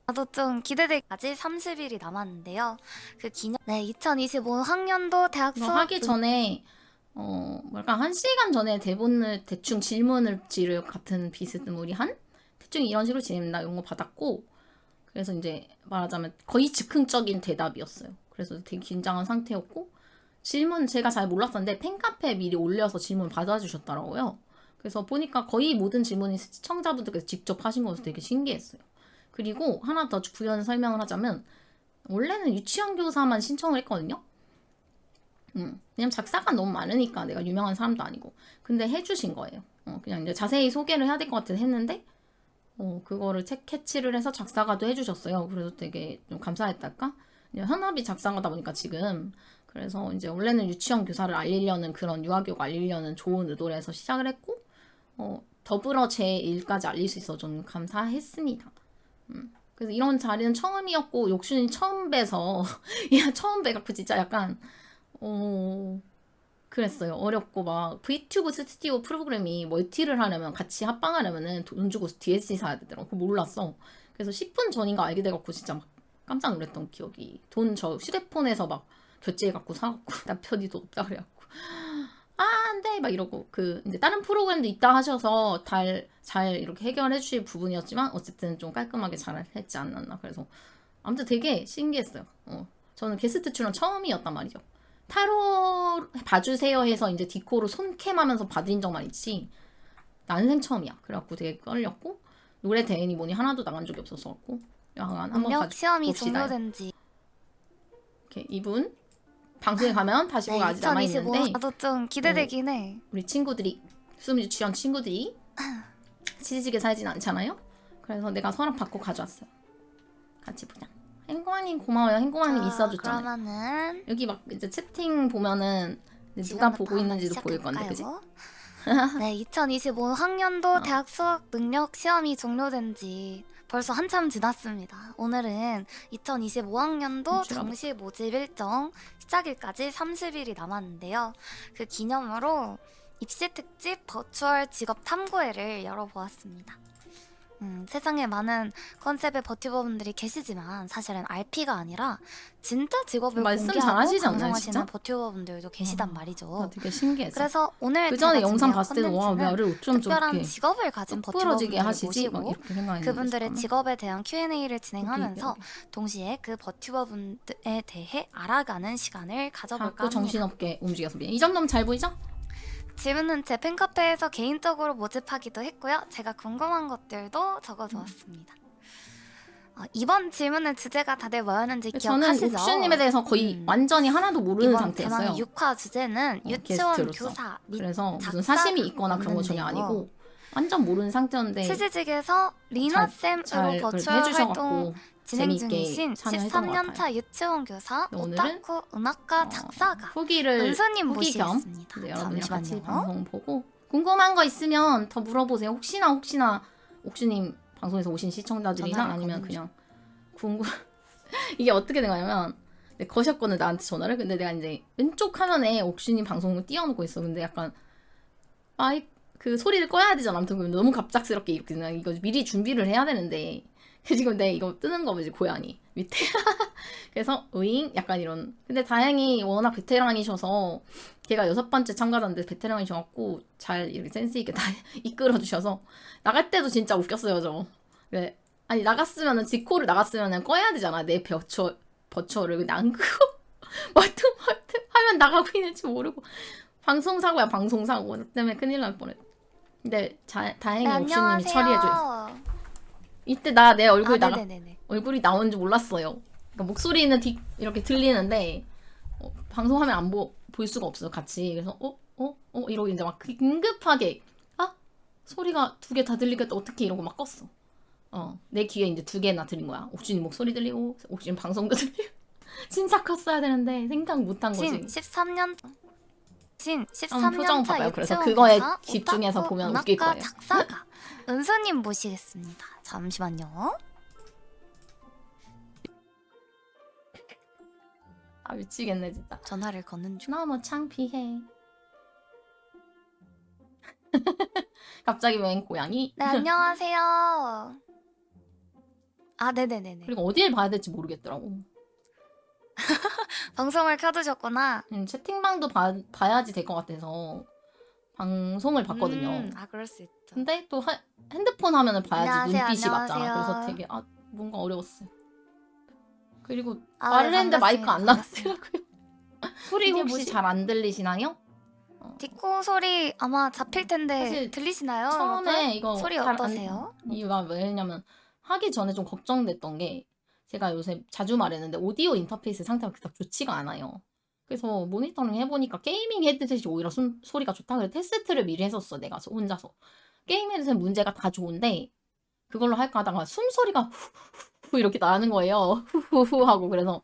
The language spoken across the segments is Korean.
나도 좀 기대되기까지 30일이 남았는데요. 그 기념, 네, 2025학년도 대학 이거 수업 하기 전에 뭐랄까 1시간 전에 대본을 대충 질문을 지를 같은 비스무리 한 대충 이런 식으로 질문나 이런 거 받았고 그래서 이제 말하자면 거의 즉흥적인 대답이었어요. 그래서 되게 긴장한 상태였고 질문 제가 잘 몰랐었는데 팬카페에 미리 올려서 질문 받아주셨더라고요. 그래서 보니까 거의 모든 질문이 시청자분들께서 직접 하신 거라서 되게 신기했어요. 그리고 하나 더 부연 설명을 하자면 원래는 유치원 교사만 신청을 했거든요. 왜냐면 작사가 너무 많으니까 내가 유명한 사람도 아니고 근데 해주신 거예요. 그냥 이제 자세히 소개를 해야 될 것 같아서 했는데 그거를 캐치를 해서 작사가도 해주셨어요. 그래서 되게 좀 감사했달까? 현업이 작사가다 보니까 지금 그래서 이제 원래는 유치원 교사를 알리려는 그런 유아교육 알리려는 좋은 의도로 해서 시작을 했고 더불어 제 일까지 알릴 수 있어 좀 감사했습니다. 그래서 이런 자리는 처음이었고 욕순이 처음 뵈서 처음 뵈갖고 진짜 약간 그랬어요. 어렵고 막 VTuber 스튜디오 프로그램이 멀티를 하려면 같이 합방하려면은 돈 주고 DLC 사야 되더라고. 그거 몰랐어. 그래서 10분 전인가 알게 돼갖고 진짜 막 깜짝 놀랐던 기억이. 돈 저 휴대폰에서 막 결제해갖고 사갖고 남편이 도 없다 그래갖고 안돼 막 이러고 이제 다른 프로그램도 있다 하셔서 잘 이렇게 해결해 주실 부분이었지만 어쨌든 좀 깔끔하게 잘 했지 않았나. 그래서 아무튼 되게 신기했어요. 저는 게스트 출연 처음이었단 말이죠. 타로 봐주세요 해서 이제 디코로 손캠하면서 받은 적만 있지 난생 처음이야. 그래갖고 되게 떨렸고 노래 대회니 뭐니 하나도 나간 적이 없었어갖고 약간 한번 능력 시험이 봅시다. 종료된 지 이렇게 이분 방송에 가면 다시 보고 아직 남아있는데 나도 좀 기대되긴 해. 우리 친구들이 수능 유치원 친구들이 치지직에 살진 않잖아요. 그래서 내가 서랍 받고 가져왔어요. 같이 보자. 행고아님 고마워요. 행고아님 있어줬잖아요. 그러면은 여기 막 이제 채팅 보면은 누가 보고 있는지도 보일 건데, 그지? 네, 2025학년도 대학 수학 능력 시험이 종료된 지 벌써 한참 지났습니다. 오늘은 2025학년도 정시 모집 일정 시작일까지 30일이 남았는데요. 그 기념으로 입시 특집 버추얼 직업 탐구회를 열어보았습니다. 세상에 많은 컨셉의 버튜버분들이 계시지만 사실은 RP가 아니라 진짜 직업을 말씀 공개하고 잘하시지 않나요, 방송하시는 진짜? 버튜버분들도 계시단 말이죠. 되게 신기해서. 그래서 오늘 그 전에 제가 영상 준비한 봤을 때는 와, 왜 컨텐츠는 어쩜 특별한 저렇게 직업을 가진 부러지게 버튜버분들을 하시지? 막 모시고 이렇게 생각했는데 그분들의 잠깐만. 직업에 대한 Q&A를 진행하면서 여기. 동시에 그 버튜버분들에 대해 알아가는 시간을 가져볼까 자꾸 합니다. 정신없게 움직여서 미안. 이 정도면 잘 보이죠? 질문은 제 팬카페에서 개인적으로 모집하기도 했고요. 제가 궁금한 것들도 적어두었습니다. 이번 질문의 주제가 다들 뭐였는지 기억하시죠? 저는 옥슈님에 대해서 거의 완전히 하나도 모르는 이번 상태였어요. 6화 주제는 유치원 게스트로서. 교사 및 그래서 무슨 작사가 사심이 있거나 그런 거 전혀 없는데요. 아니고 완전 모르는 상태였는데 치즈직에서 리나쌤으로 버추얼 활동 진행 중이신 참여했던 것 13년차 유치원 교사, 오늘은 오타쿠, 음악가, 작사가 후기 은수님 겸 모시겠습니다. 여러분이랑 같이 잠시만요. 방송 보고 궁금한 거 있으면 더 물어보세요. 혹시나 옥슈님 방송에서 오신 시청자들이나 아니면 그냥 궁금 이게 어떻게 된 거냐면 거셨거든 나한테 전화를. 근데 내가 이제 왼쪽 화면에 옥슈님 방송을 띄워놓고 있어. 근데 약간 그 소리를 꺼야 되잖아. 아무튼 너무 갑작스럽게 이렇게 그냥 이거 미리 준비를 해야 되는데 지금 내 이거 뜨는 거 보지 고양이 밑에 그래서 으잉 약간 이런. 근데 다행히 워낙 베테랑이셔서 걔가 6번째 참가자인데 베테랑이셔갖고 잘 이렇게 센스 있게 다 이끌어 주셔서 나갈 때도 진짜 웃겼어요. 저 네. 아니 나갔으면은 디코를 나갔으면은 꺼야 되잖아 내 버추어를. 근데 안 끄고 멀뚱 하면 나가고 있는지 모르고 방송사고야. 방송사고 때문에 큰일 날 뻔했. 근데 다행히 옥슈님이 처리해줘요. 이때 내 얼굴 얼굴이 나오는지 몰랐어요. 그러니까 목소리는 이렇게 들리는데 방송화면 안 볼 수가 없어요 같이. 그래서 이러고 이제 막 긴급하게 소리가 2개 다 들리겠다 어떻게 이러고 막 껐어. 내 귀에 이제 2개나 들린 거야. 옥주님 목소리 들리고 옥주님 방송도 들리고 진짜 컸어야 되는데 생각 못한 거지. 13년차 그래서 유치원 그거에 교사, 집중해서 오타쿠, 보면 웃길 음악가, 거예요. 작사가 은수님 모시겠습니다. 잠시만요. 미치겠네 진짜. 전화를 거는 중. 너무 창피해. 갑자기 웬 고양이? 네, 안녕하세요. 아, 네네네네. 그리고 어디를 봐야 될지 모르겠더라고. 방송을 켜두셨구나. 채팅방도 봐야지 될 것 같아서 방송을 봤거든요. 아, 그럴 수 있죠. 근데 또 핸드폰 화면을 봐야지 안녕하세요, 눈빛이 맞잖아. 안녕하세요. 그래서 되게 뭔가 어려웠어요. 그리고 아, 말을 네, 했는데 마이크 안 반갑습니다. 나왔더라고요. 소리 이게 혹시 뭐지? 잘 안 들리시나요? 디코 소리 아마 잡힐 텐데 사실 들리시나요? 처음에 여러분? 이거 소리 잘 안- 어떠세요? 이유가 왜냐면 하기 전에 좀 걱정됐던 게 제가 요새 자주 말했는데 오디오 인터페이스 상태가 그닥 좋지가 않아요. 그래서 모니터링 해보니까 게이밍 헤드셋이 오히려 소리가 좋다. 그래서 테스트를 미리 했었어. 내가 혼자서. 게임 헤드셋 문제가 다 좋은데 그걸로 할까 하다가 숨소리가 후후후 이렇게 나는 거예요. 후후후 하고. 그래서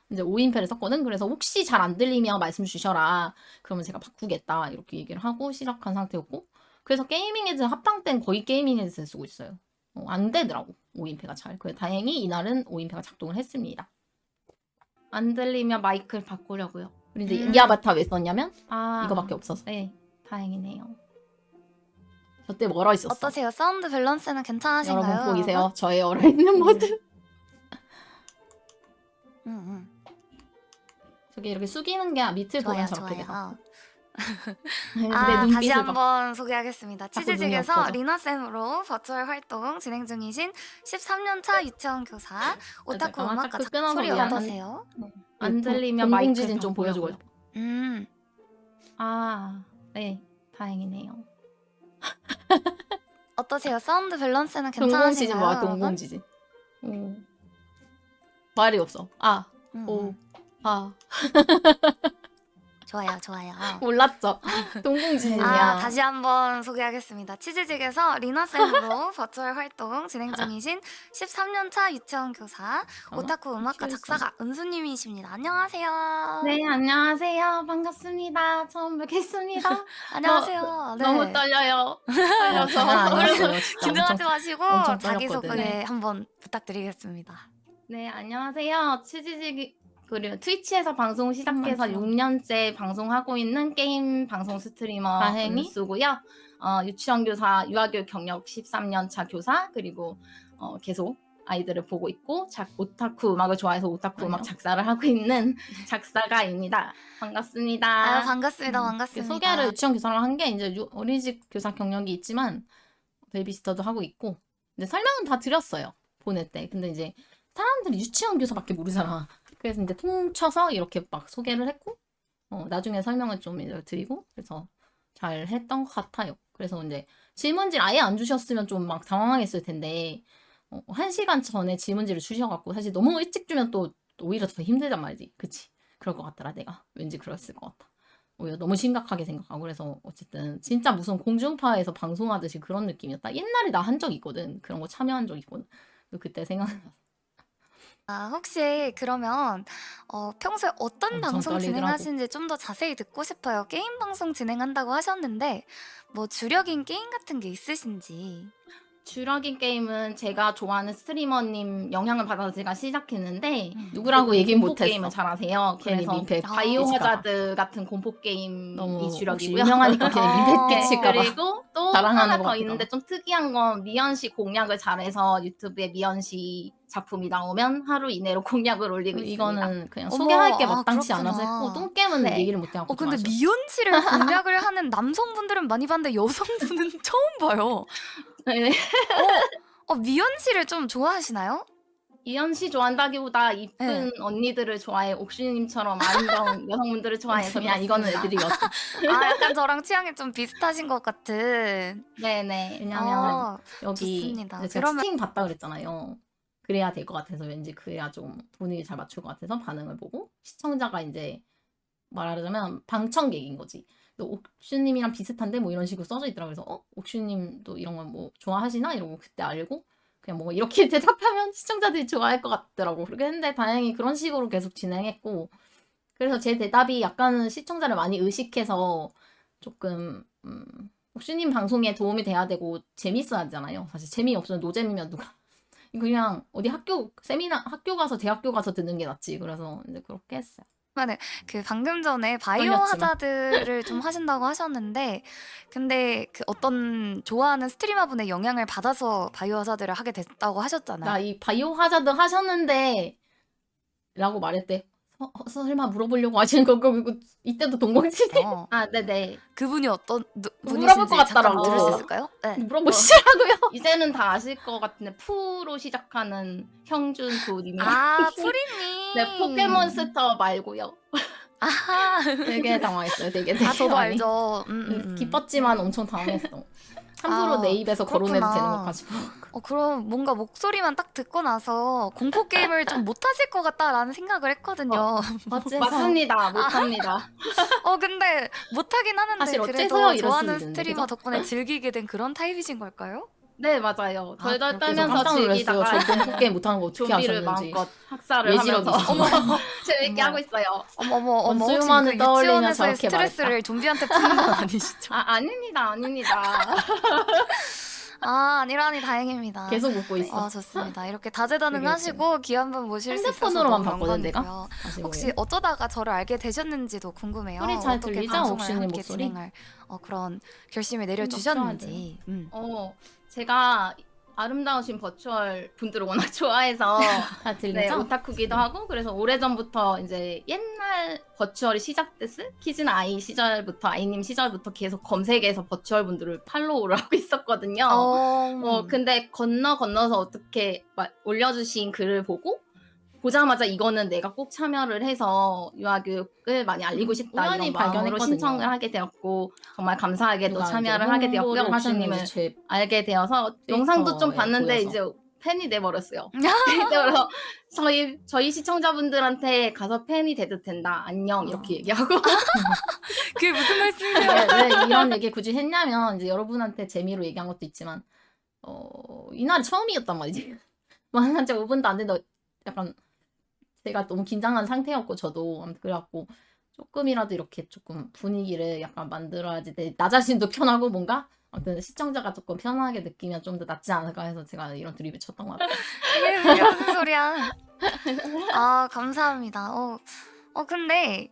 이제 5인패를 썼거든. 그래서 혹시 잘 안 들리면 말씀 주셔라. 그러면 제가 바꾸겠다. 이렇게 얘기를 하고 시작한 상태였고. 그래서 게이밍 헤드셋 합방 땐 거의 게이밍 헤드셋 쓰고 있어요. 안 되더라고. 5인패가 잘. 그래서 다행히 이날은 5인패가 작동을 했습니다. 안 들리면 마이크를 바꾸려고요. 그리고 이제 이 아바타 왜 썼냐면 이거밖에 없어서. 네, 다행이네요. 저 때 멀어 있었어. 어떠세요? 사운드 밸런스는 괜찮으신가요? 여러분 보이세요? 저의 얼어 있는 모습. 응. 저게 이렇게 숙이는 게 밑을 보면 좋아요, 저렇게 돼. 좋아요. 내 다시 눈빛을 봐. 한번 소개하겠습니다. 자꾸 눈이 치즈직에서 없어져. 리나쌤으로 버추얼 활동 진행 중이신 13년차 유치원 교사 오타쿠 잠깐만, 음악가 자꾸 끊어서 소리 미안. 어떠세요? 안 들리면 마이크 공공지진 좀 보여주고. 음, 네, 다행이네요. 어떠세요? 사운드 밸런스는 동공지진 괜찮으신가요? 뭐야? 여러분? 동공지진. 말이 없어. 음, 아. 좋아요, 좋아요. 몰랐죠? 동공지진이야. 다시 한번 소개하겠습니다. 치즈직에서 리나쌤으로 버추얼 활동 진행 중이신 13년차 유치원 교사 오타쿠 음악가 작사가 은수님이십니다. 안녕하세요. 네, 안녕하세요. 반갑습니다. 처음 뵙겠습니다. 안녕하세요. 네. 너무 떨려요. 떨려서. 장난 아니었어요. 진짜 긴장하지 마시고 엄청 자기소개 떨렸거든. 한번 부탁드리겠습니다. 네, 안녕하세요. 치즈직 그리고 트위치에서 방송 시작해서 맞죠. 6년째 방송하고 있는 게임 방송 스트리머 다행히? 은수고요. 유치원 교사, 유아교육 경력 13년 차 교사, 그리고 계속 아이들을 보고 있고 오타쿠 음악을 좋아해서 오타쿠 음악 작사를 하고 있는 작사가입니다. 반갑습니다. 아유, 반갑습니다. 음, 반갑습니다. 소개를 유치원 교사로 한 게 이제 어린이집 교사 경력이 있지만 베이비시터도 하고 있고, 근데 설명은 다 드렸어요. 보낼 때. 근데 이제 사람들이 유치원 교사밖에 모르잖아. 그래서 이제 통쳐서 이렇게 막 소개를 했고, 나중에 설명을 좀 이제 드리고, 그래서 잘 했던 것 같아요. 그래서 이제 질문지를 아예 안 주셨으면 좀 막 당황했을 텐데, 1시간 전에 질문지를 주셔갖고, 사실 너무 일찍 주면 또 오히려 더 힘들단 말이지. 그치? 그럴 것 같더라, 내가. 왠지 그랬을 것 같아. 오히려 너무 심각하게 생각하고, 그래서 어쨌든 진짜 무슨 공중파에서 방송하듯이 그런 느낌이었다. 옛날에 나 한 적 있거든. 그런 거 참여한 적 있거든. 그때 생각나서. 혹시 그러면 평소에 어떤 엄청 방송 떨리더라고. 진행하시는지 좀 더 자세히 듣고 싶어요. 게임 방송 진행한다고 하셨는데 뭐 주력인 게임 같은 게 있으신지. 주력인 게임은 제가 좋아하는 스트리머님 영향을 받아서 제가 시작했는데 누구라고 얘기 공포 못했어. 게임을 잘하세요. 괜히 그래서 민폐 바이오 끼칠까 봐. 하자드 같은 공포 게임이 너무 혹시 주력이고요. 유명하니까 괜히 민폐 끼칠까 봐. 그리고 또 자랑하는 하나 것 더 같기도 있는데 하고. 좀 특이한 건 미연 씨 공략을 잘해서 유튜브에 미연 씨 작품이 나오면 하루 이내로 공략을 올리고 있습니다. 이거는 그냥 어머, 소개할 게 아, 마땅치 않아서 그렇구나. 했고, 똥겜은 네. 얘기를 못해갖고 근데 좀 아쉬워. 미연 씨를 공략을 하는 남성분들은 많이 봤는데 여성분은 처음 봐요. 네. 미연 씨를 좀 좋아하시나요? 이현 씨 좋아한다기보다 이쁜 네. 언니들을 좋아해. 옥슈님처럼 아름다운 여성분들을 좋아해서 그냥 이거는 애드립이었어. 약간 저랑 취향이 좀 비슷하신 것 같은. 네네. 왜냐면 여기 좋습니다. 제가 그러면- 채팅 봤다 그랬잖아요. 그래야 될 것 같아서, 왠지 그래야 좀 분위기 잘 맞출 것 같아서 반응을 보고, 시청자가 이제 말하자면 방청객인 거지. 옥슈님이랑 비슷한데 뭐 이런 식으로 써져 있더라고요. 그래서 옥슈님도 이런 걸 뭐 좋아하시나? 이러고 그때 알고 그냥 뭐 이렇게 대답하면 시청자들이 좋아할 것 같더라고. 그렇게 했는데 다행히 그런 식으로 계속 진행했고, 그래서 제 대답이 약간은 시청자를 많이 의식해서 조금 옥슈님 방송에 도움이 돼야 되고 재밌어야 하잖아요. 사실 재미없으면 노잼이면 누가 그냥 어디 학교 가서 대학교 가서 듣는 게 낫지. 그래서 이제 그렇게 했어요. 그러면은 그 방금 전에 바이오 떨렸지만. 하자드를 좀 하신다고 하셨는데 근데 그 어떤 좋아하는 스트리머분의 영향을 받아서 바이오 하자드를 하게 됐다고 하셨잖아요. 나 이 바이오 하자드 하셨는데 라고 말했대. 설마 물어보려고 하시는 거고 이거 이때도 동공지네. 어, 아 네네. 그분이 어떤 물어볼 분이신지 것 잠깐 같더라고. 들을 수 있을까요? 네. 물어보시라고요. 이제는 다 아실 것 같은데 푸로 시작하는 형준 구님이. 아 프리님. 네 포켓몬스터 말고요. 아하. 되게 당황했어요. 되게 아 저도 많이. 알죠. 기뻤지만 엄청 당황했어. 함부로 아, 내 입에서 거론해도 그렇구나. 되는 것까 싶어. 그럼 뭔가 목소리만 딱 듣고 나서 공포 게임을 좀 못하실 것 같다라는 생각을 했거든요. 맞습니다. 못합니다. 근데 못하긴 하는데 사실 그래도 어째서요? 이럴 좋아하는 수도 있는데, 스트리머 그죠? 덕분에 즐기게 된 그런 타입이신 걸까요? 네 맞아요. 덜덜 그렇게 떨면서 깜짝 놀랐어요. 즐기다가 저 공포 게임 못하는 거 어떻게 좀비를 하셨는지. 마음껏 학살을 예지력이 하면서 있으시네. 재밌게 어머. 하고 있어요. 어머 혹시 원수만을 그 떠올리며 유치원에서의 저렇게 스트레스를 좀비한테 푸는 건 아니시죠? 아닙니다. 아니라니 다행입니다. 계속 웃고 있어. 좋습니다. 이렇게 다재다능하시고 귀한 분 모실 수 있어서 핸드폰으로만 너무 봤거든, 내가. 영광이고요. 다시 혹시 보여요. 어쩌다가 저를 알게 되셨는지도 궁금해요. 소리 잘 어떻게 들리죠? 방송을 옥신님 함께 목소리? 진행할 그런 결심을 내려주셨는지. 제가 아름다우신 버추얼 분들을 워낙 좋아해서 다 들리죠? 네, 오타쿠기도 하고 그래서 오래전부터 이제 옛날 버추얼이 시작됐을 키즈는 아이 시절부터 아이님 시절부터 계속 검색해서 버추얼 분들을 팔로우를 하고 있었거든요. 근데 건너서 어떻게 올려주신 글을 보자마자 이거는 내가 꼭 참여를 해서 유아교육을 많이 알리고 싶다 우연히 이런 마음으로 발견했거든요. 신청을 하게 되었고 정말 감사하게도 누가 참여를 이제 하게 되었고요. 홍보를 옥수님을 하셨는지 제 알게 되어서 영상도 좀 트위터에 봤는데 보여서. 이제 팬이 돼버렸어요. 그래서 저희 시청자분들한테 가서 팬이 돼도 된다. 안녕 이렇게 얘기하고 그게 무슨 말씀이세요? 왜 이런 얘기 굳이 했냐면 이제 여러분한테 재미로 얘기한 것도 있지만 이날이 처음이었단 말이지. 만난 지 5분도 안 됐는데 약간 제가 너무 긴장한 상태였고 저도 아무튼 그래갖고 조금이라도 이렇게 조금 분위기를 약간 만들어야지 나 자신도 편하고 뭔가 아무튼 시청자가 조금 편하게 느끼면 좀 더 낫지 않을까 해서 제가 이런 드립을 쳤던 것 같아요. 이게 무슨 소리야? 감사합니다. 근데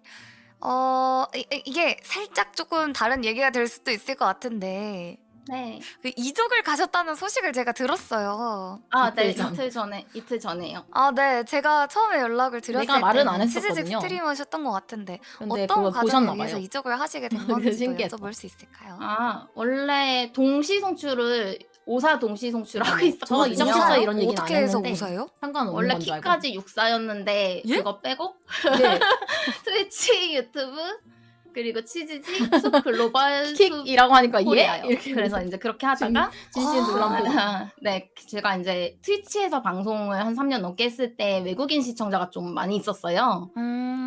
이게 살짝 조금 다른 얘기가 될 수도 있을 것 같은데 네. 그 이적을 가셨다는 소식을 제가 들었어요. 네. 이틀 전. 이틀 전에요. 네. 제가 처음에 연락을 드렸을 내가 말은 때는 안 치즈직 했었거든요. 스트리머셨던 것 같은데 근데 어떤 그걸 과정에 보셨나 의해서 봐요. 이적을 하시게 된 그게 건지도 신기했어. 여쭤볼 수 있을까요? 원래 동시송출을 오사 동시송출하고 저 있었거든요. 이적했어요 이런 얘기는 안 어떻게 해서 했는데 오사요? 상관없는 원래 건 줄 알고. 키까지 6사였는데 예? 그거 빼고 네. 트위치, 유튜브 그리고 치즈지, 숲 글로벌 숲 킥이라고 하니까 코리아요. 이렇게 그래서 이제 그렇게 하다가 진심 놀란 거. 네, 제가 이제 트위치에서 방송을 한 3년 넘게 했을 때 외국인 시청자가 좀 많이 있었어요.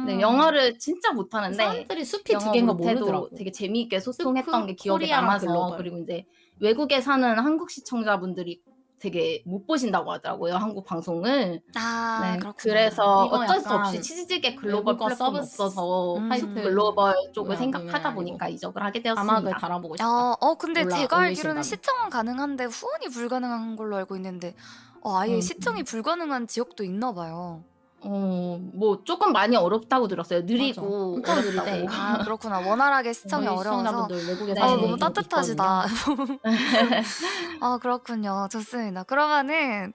네, 영어를 진짜 못하는데 사람들이 숲이 두 영어 개인가 못해도 모르더라고. 되게 재미있게 소통했던 게 기억에 코리아랑 남아서 글로벌. 그리고 이제 외국에 사는 한국 시청자분들이 되게 못 보신다고 하더라고요. 한국 방송을. 네, 그렇구나. 그래서 이거 어쩔 수 약간 없이 치즈직의 글로벌 외국어 플랫폼이 서비스. 없어서 사이트 글로벌 쪽을 뭐야, 생각하다 그러면 보니까 이적을 하게 자막을 되었습니다. 달아보고 싶다. 근데 올라- 제가 알기로는 올리신다면. 시청은 가능한데 후원이 불가능한 걸로 알고 있는데 아예 시청이 불가능한 지역도 있나 봐요. 뭐 조금 많이 어렵다고 들었어요. 느리고 맞아. 엄청 어렵다고. 느리대. 그렇구나. 원활하게 시청이 저희 어려워서. 시청자분들 외국에 네. 사는 너무 분이 따뜻하시다. 그렇군요. 좋습니다. 그러면은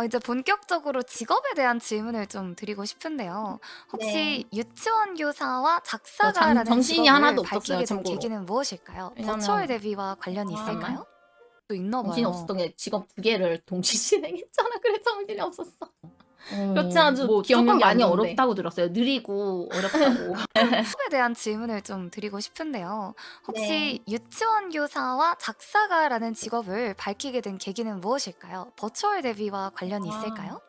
이제 본격적으로 직업에 대한 질문을 좀 드리고 싶은데요. 혹시 유치원 교사와 작사가라는 정신이 직업을 하나도 밝히게 없었어요, 된 참고로. 계기는 무엇일까요? 왜냐면- 버추얼 데뷔와 관련이 아, 있을까요? 또 있나 봐요. 정신이 없었던 게 직업 두 개를 동시 진행했잖아. 그래서 정신이 없었어. 그렇지 아주 뭐 기억력이 조금 많이 안 나는데. 어렵다고 들었어요. 느리고 어렵다고. 직업에 대한 질문을 좀 드리고 싶은데요. 혹시 유치원 교사와 작사가라는 직업을 밝히게 된 계기는 무엇일까요? 버추얼 데뷔와 관련이 있을까요?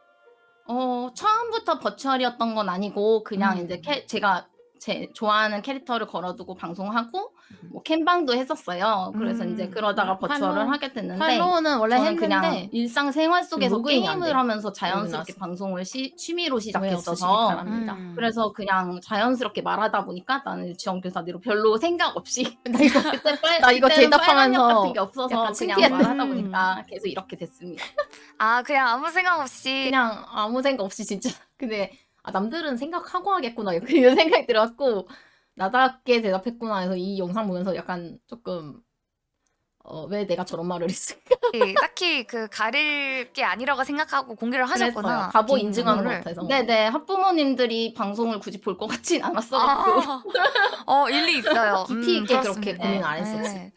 처음부터 버추얼이었던 건 아니고 그냥 음. 이제 제가 제 좋아하는 캐릭터를 걸어두고 방송하고 뭐 캠방도 했었어요. 그래서 이제 그러다가 버추얼을 하게 됐는데 팔로우는 원래 저는 했는데 그냥 일상생활 속에서 로그인이 안 돼. 게임을 하면서 자연스럽게 로그인해서. 방송을 취미로 오해 없으시기 시작했어서 바랍니다. 그래서 그냥 자연스럽게 말하다 보니까 나는 유치원 교사대로 별로 생각 없이 나 이거 나 이거 그때는 대답하면서 빨간약 같은 게 없어서 약간 그냥 창피했네. 말하다 보니까 계속 이렇게 됐습니다. 그냥 아무 생각 없이 그냥 아무 생각 없이 진짜. 근데 아, 남들은 생각하고 하겠구나 이런 생각이 들어갖고 나답게 대답했구나 해서 이 영상 보면서 약간 조금 왜 내가 저런 말을 했을까? 딱히 그 가릴 게 아니라고 생각하고 공개를 그랬어요. 하셨구나. 바보 개인 인증하는 것 정보를. 같아서. 네네. 학부모님들이 방송을 굳이 볼 것 같진 않았어갖고 일리 있어요. 깊이 있게 그렇게 그렇습니다. 고민 안 했었지. 네.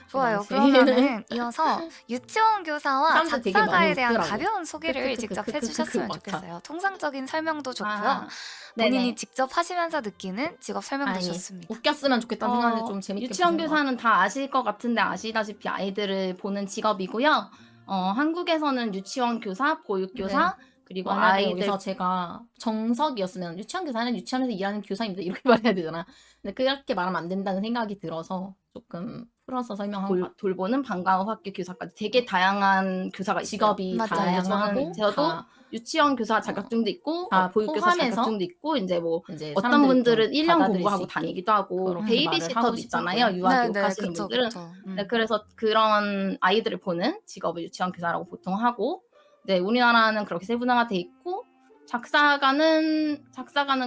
그 좋아요. 당시에. 그러면은 이어서 유치원 교사와 사람들 되게 많이 작사가에 대한 웃더라고. 가벼운 소개를 직접 해주셨으면 맞아. 좋겠어요. 통상적인 설명도 좋고요. 아, 본인이 네네. 직접 하시면서 느끼는 직업 설명도 아니, 좋습니다. 웃겼으면 좋겠다는 생각에 좀 재밌게 유치원 보신 것 교사는 다 아실 것 같은데 아시다시피 아이들을 보는 직업이고요. 한국에서는 유치원 교사, 보육교사, 그리고 만약에 아이들 여기서 제가 정석이었으면 유치원 교사는 유치원에서 일하는 교사입니다 이렇게 말해야 되잖아. 근데 그렇게 말하면 안 된다는 생각이 들어서 조금 풀어서 설명한 것 같아요. 돌보는 방과후 학교 교사까지 되게 다양한 교사가 있어요. 직업이 맞아요. 다양하고 저도 다 유치원 교사 자격증도 있고 다 보육교사 포함해서 자격증도 있고 이제 뭐 이제 어떤 사람들이 분들은 좀 1년 받아들일 공부하고 수 있게 다니기도 하고 그렇게 말을 베이비시터도 하고 있잖아요. 싶었고요. 유아교육 네네, 하시는 그쵸, 분들은. 그쵸. 네, 그래서 그런 아이들을 보는 직업을 유치원 교사라고 보통 하고, 네, 우리나라는 그렇게 세분화가 돼 있고, 작사가는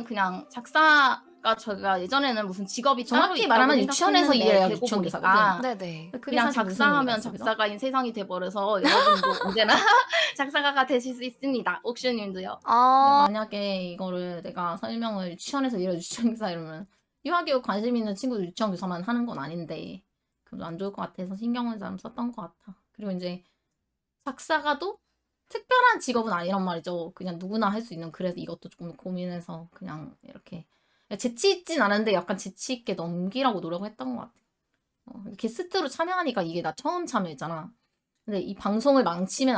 그냥 작사가 저희가 예전에는 무슨 직업이 따로 정확히 있다고 말하면 유치원에서 생각했는데 일해야 되고 유치원 보니까 교사거든. 네네. 그게 그냥 사실 무슨 의미가 작사하면 있어, 그죠? 작사가인 세상이 돼버려서 여러분도 언제나 작사가가 되실 수 있습니다. 옥슈님도요. 근데 아, 만약에 이거를 내가 설명을 유치원에서 일해 유치원 교사 이러면 유아교육 관심 있는 친구들 유치원 교사만 하는 건 아닌데 그래도 안 좋을 것 같아서 신경을 좀 썼던 것 같아. 그리고 이제 작사가도 특별한 직업은 아니란 말이죠. 그냥 누구나 할 수 있는. 그래서 이것도 조금 고민해서 그냥 이렇게 재치 있진 않은데 약간 재치 있게 넘기라고 노력했던 것 같아. 게스트로 참여하니까 이게 나 처음 참여했잖아. 근데 이 방송을 망치면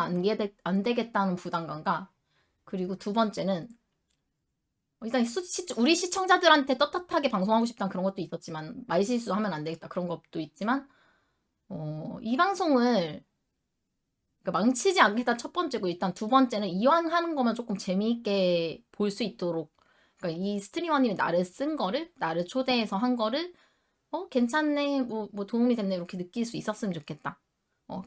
안 되겠다는 부담감과 그리고 두 번째는 일단 우리 시청자들한테 떳떳하게 방송하고 싶다는 그런 것도 있었지만 말실수하면 안 되겠다 그런 것도 있지만 이 방송을 그러니까 망치지 않겠다 첫 번째고 일단 두 번째는 이왕 하는 거면 조금 재미있게 볼 수 있도록 그러니까 이 스트리머님이 나를 초대해서 한 거를 괜찮네 뭐 도움이 됐네 이렇게 느낄 수 있었으면 좋겠다.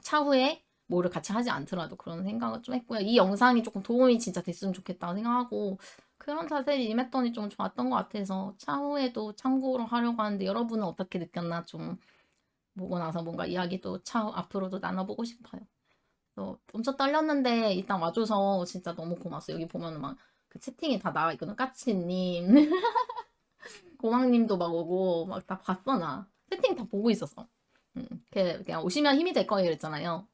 차후에 뭐를 같이 하지 않더라도 그런 생각을 좀 했고요. 이 영상이 조금 도움이 진짜 됐으면 좋겠다고 생각하고 그런 자세를 임했더니 좀 좋았던 것 같아서 차후에도 참고로 하려고 하는데 여러분은 어떻게 느꼈나 좀 보고 나서 뭔가 이야기도 차후 앞으로도 나눠보고 싶어요. 엄청 떨렸는데 일단 와줘서 진짜 너무 고마웠어. 여기 보면은 막 그 채팅이 다 나와 있거든. 까치님, 고막님도 막 오고 막 다 봤어 나. 채팅 다 보고 있었어. 그냥 오시면 힘이 될 거예요 이랬잖아요.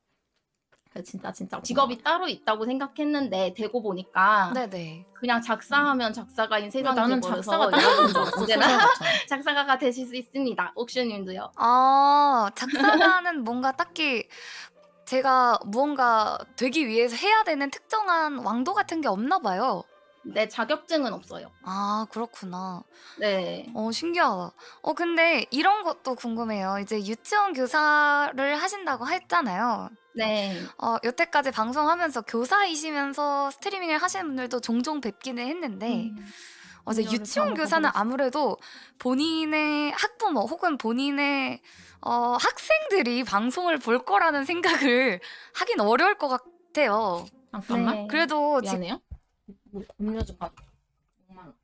그래서 진짜 직업이 따로 있다고 생각했는데 되고 보니까 네네. 그냥 작사하면 작사가인 세상이 나는 돼버려서 작사가 따로 줄 알았어. 언제나 소설가처럼. 작사가가 되실 수 있습니다. 옥슈님도요. 작사가는 뭔가 딱히 제가 무언가 되기 위해서 해야 되는 특정한 왕도 같은 게 없나 봐요. 네, 자격증은 없어요. 아, 그렇구나. 네. 신기하다. 근데 이런 것도 궁금해요. 이제 유치원 교사를 하신다고 했잖아요. 네. 여태까지 방송하면서 교사이시면서 스트리밍을 하시는 분들도 종종 뵙기는 했는데, 이제 이거를 유치원 한번 교사는 가보고 아무래도 본인의 학부모 혹은 본인의 학생들이 방송을 볼 거라는 생각을 하긴 어려울 것 같아요. 잠깐만. 네. 그래도 미안해요. 음료 좀 가. 5만 원.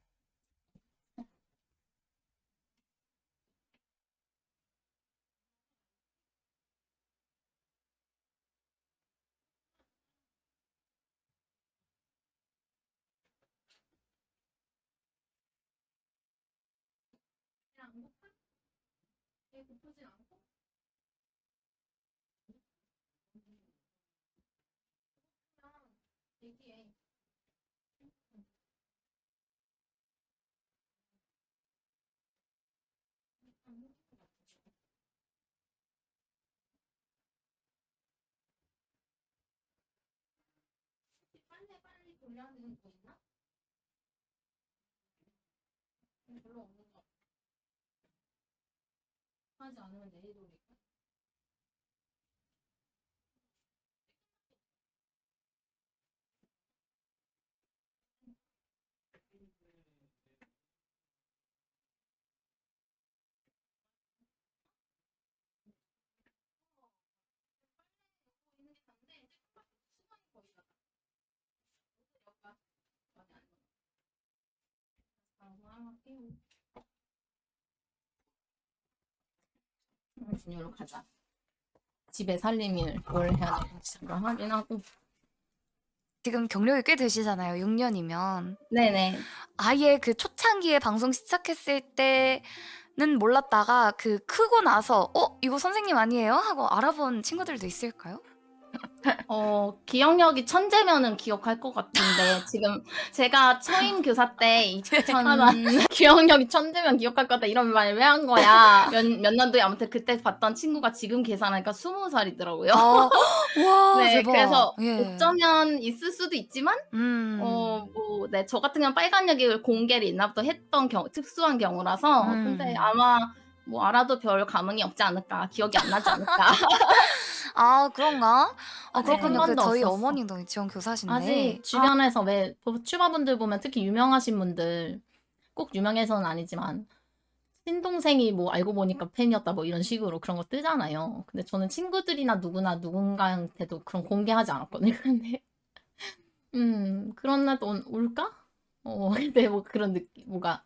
고프진 않고? 얘기해. 빨리 돌려야 되는 거 있나? 별로 없는 거 같아. 하지 않으면 내일 오니까. 준열로 가자. 집에 살림을 뭘 해야 되는지 잠깐 확인하고. 지금 경력이 꽤 되시잖아요. 6년이면. 네네. 아예 그 초창기에 방송 시작했을 때는 몰랐다가 그 크고 나서 이거 선생님 아니에요? 하고 알아본 친구들도 있을까요? 기억력이 천재면은 기억할 것 같은데 지금 제가 처임 교사 때 2000 기억력이 천재면 기억할 것 같다 이런 말 왜 한 거야? 몇 년도에 아무튼 그때 봤던 친구가 지금 계산하니까 20살이더라고요. 아, 와, 네, 대박. 그래서 예. 어쩌면 있을 수도 있지만 네, 저 같은 경우는 빨간역을 공개를 옛날부터 했던 특수한 경우라서 근데 아마 뭐 알아도 별 감흥이 없지 않을까, 기억이 안 나지 않을까. 아, 그런가? 네, 그렇군요. 한 그 번도 저희 없었어. 어머니도 유치원 교사신데. 아직 주변에서 왜 튜버분들 보면 특히 유명하신 분들 꼭 유명해서는 아니지만 친동생이 뭐 알고 보니까 팬이었다 뭐 이런 식으로 그런 거 뜨잖아요. 근데 저는 친구들이나 누구나 누군가한테도 그런 공개하지 않았거든요. 근데 그런 날도 올까? 근데 뭐 그런 느낌 뭐가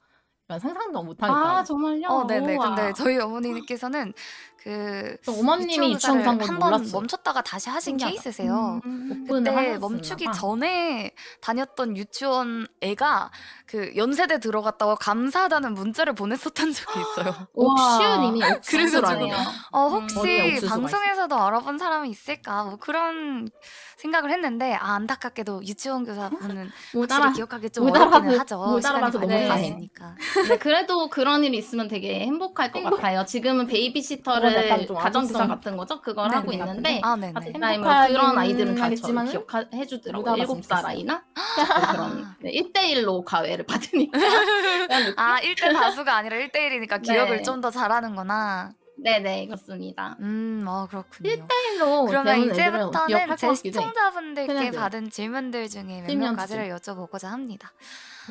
약간 상상도 못 하겠다. 정말요? 네네. 우와. 근데 저희 어머니께서는 그 또 어머님이 유치원 유치원 간 교사를 건 한 번 몰랐어요. 멈췄다가 다시 하신 신기하다. 케이스세요. 오픈을 그때 하셨었나 멈추기 봐. 전에 다녔던 유치원 애가 그 연세대 들어갔다고 감사하다는 문자를 보냈었던 적이 있어요. 옥슈님이 그래가지고 옥수수라네요. 혹시 머리에 옥수수가 방송에서도 알아본 사람이 있을까 뭐 그런 생각을 했는데 안타깝게도 유치원 교사분은 못 확실히 알아. 기억하기 좀 못 어렵기는 알아봐서- 하죠. 못 시간이 알아봐서 많이 너무 다행이네. 흘렀으니까. 네, 그래도 그런 일이 있으면 되게 행복할 것 같아요. 지금은 약간 베이비시터를 좀 가정교사 아부성. 같은 거죠? 그걸 네네. 하고 있는데 네네. 파트타임으로 그런 아이들은 다 저를 하겠지만은 기억해 못 주더라고요. 알아봤으면 7살 좋겠어요. 아이나 그런 1대1로 가외를 받으니까 그런 느낌? 1대 다수가 아니라 1대1이니까 기억을 네. 좀 더 잘하는구나. 네네, 그렇습니다. 그렇군요. 1대1로 그러면 배운 애들은 이제부터는 기억할 제 것 같기도 해. 시청자분들께 흔해져요. 받은 질문들 중에 몇 질문 몇 가지를 여쭤보고자 합니다.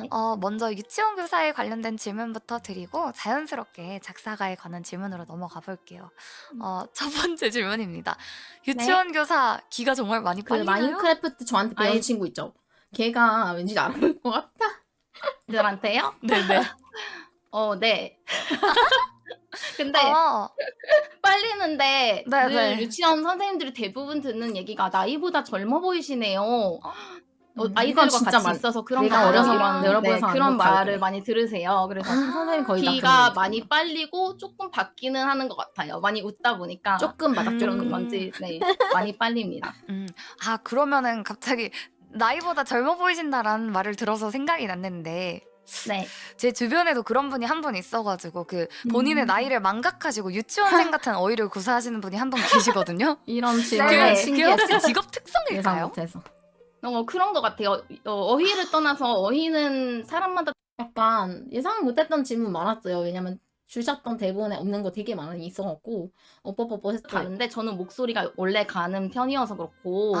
네. 먼저 유치원 교사에 관련된 질문부터 드리고 자연스럽게 작사가에 관한 질문으로 넘어가 볼게요. 첫 번째 질문입니다. 유치원 교사 기가 정말 많이 그 빨리나요? 마인크래프트 저한테 배운 아이. 친구 있죠? 걔가 왠지 알아볼 것 같다. 들한테요? 네네. 네. 근데 어, 빨리는데 네, 늘 네. 유치원 선생님들이 대부분 듣는 얘기가 나이보다 젊어 보이시네요. 이건 아이들과 진짜 같이 많- 있어서 그런 내가 거 어려서 이런 내려보여서 안 그런 못하고 말을 그래. 많이 들으세요. 그래서 선생님 거의 다 귀가 그런 많이 거거든요. 빨리고 조금 받기는 하는 것 같아요. 많이 웃다 보니까 조금 바닥 그런 조금. 건지 네, 많이 빨립니다. 그러면은 갑자기 나이보다 젊어 보이신다라는 말을 들어서 생각이 났는데 네. 제 주변에도 그런 분이 한 분 있어가지고 그 본인의 나이를 망각하시고 유치원생 같은 어휘를 구사하시는 분이 한 분 계시거든요. 이런 네. 질문은 그게 신기했어. 혹시 직업 예상 특성일까요? 못해서. 그런 것 같아요. 어휘를 떠나서 어휘는 사람마다 약간 예상 못했던 질문 많았어요. 왜냐면 주셨던 대본에 없는 거 되게 많이 있어갖고 뽀뽀뽀뽀해서 다른데 저는 목소리가 원래 가는 편이어서 그렇고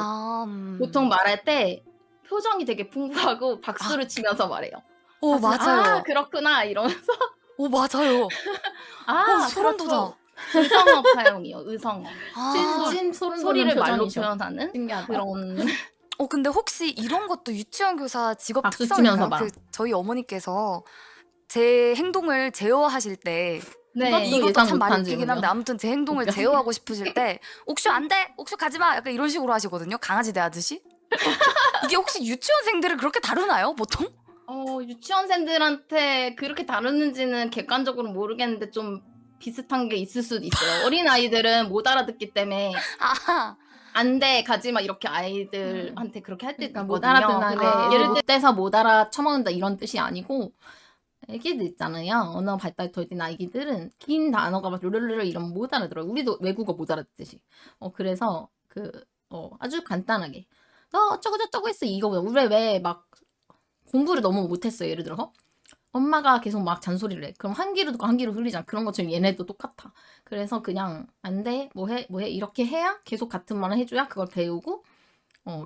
보통 음. 말할 때 표정이 되게 풍부하고 박수를 치면서 말해요. 오, 맞아요. 그렇구나 이러면서 오, 맞아요. 소름 그렇죠. 돋아. 의성어 사용이요. 의성어. 찐 소름 소리를 돋는 말로 표정이셔. 표현하는 신기하다. 그런 근데 혹시 이런 것도 유치원 교사 직업 박수 특성일까요? 치면서 말. 저희 어머니께서 제 행동을 제어하실 때 네. 이것도 예상 참 못한 많이 웃기긴 한데 질문이요. 아무튼 제 행동을 웃겨. 제어하고 싶으실 때 옥슈 안 돼! 옥슈 가지 마! 약간 이런 식으로 하시거든요. 강아지 대하듯이. 이게 혹시 유치원생들을 그렇게 다루나요? 보통? 유치원생들한테 그렇게 다루는지는 객관적으로 모르겠는데 좀 비슷한 게 있을 수도 있어요. 어린 아이들은 못 알아듣기 때문에 아, 안 돼, 가지 마 이렇게 아이들한테 그렇게 할 때도 그러니까 있거든요. 못 알아듣는데 근데 예를 못돼서 못 알아 처먹는다 이런 뜻이 아니고 애기들 있잖아요. 언어 발달 더딘 아기들은 긴 단어가 막 르르르 이러면 못 알아들어요. 우리도 외국어 못 알아듣듯이. 그래서 아주 간단하게 너 어쩌고 저쩌고 했어 이거보다 우리 왜 막 공부를 너무 못했어요. 예를 들어서 엄마가 계속 막 잔소리를 해. 그럼 한 귀로 듣고 한 귀로 흘리잖아. 그런 것처럼 얘네도 똑같아. 그래서 그냥 안 돼, 뭐 해 이렇게 해야 계속 같은 말을 해줘야 그걸 배우고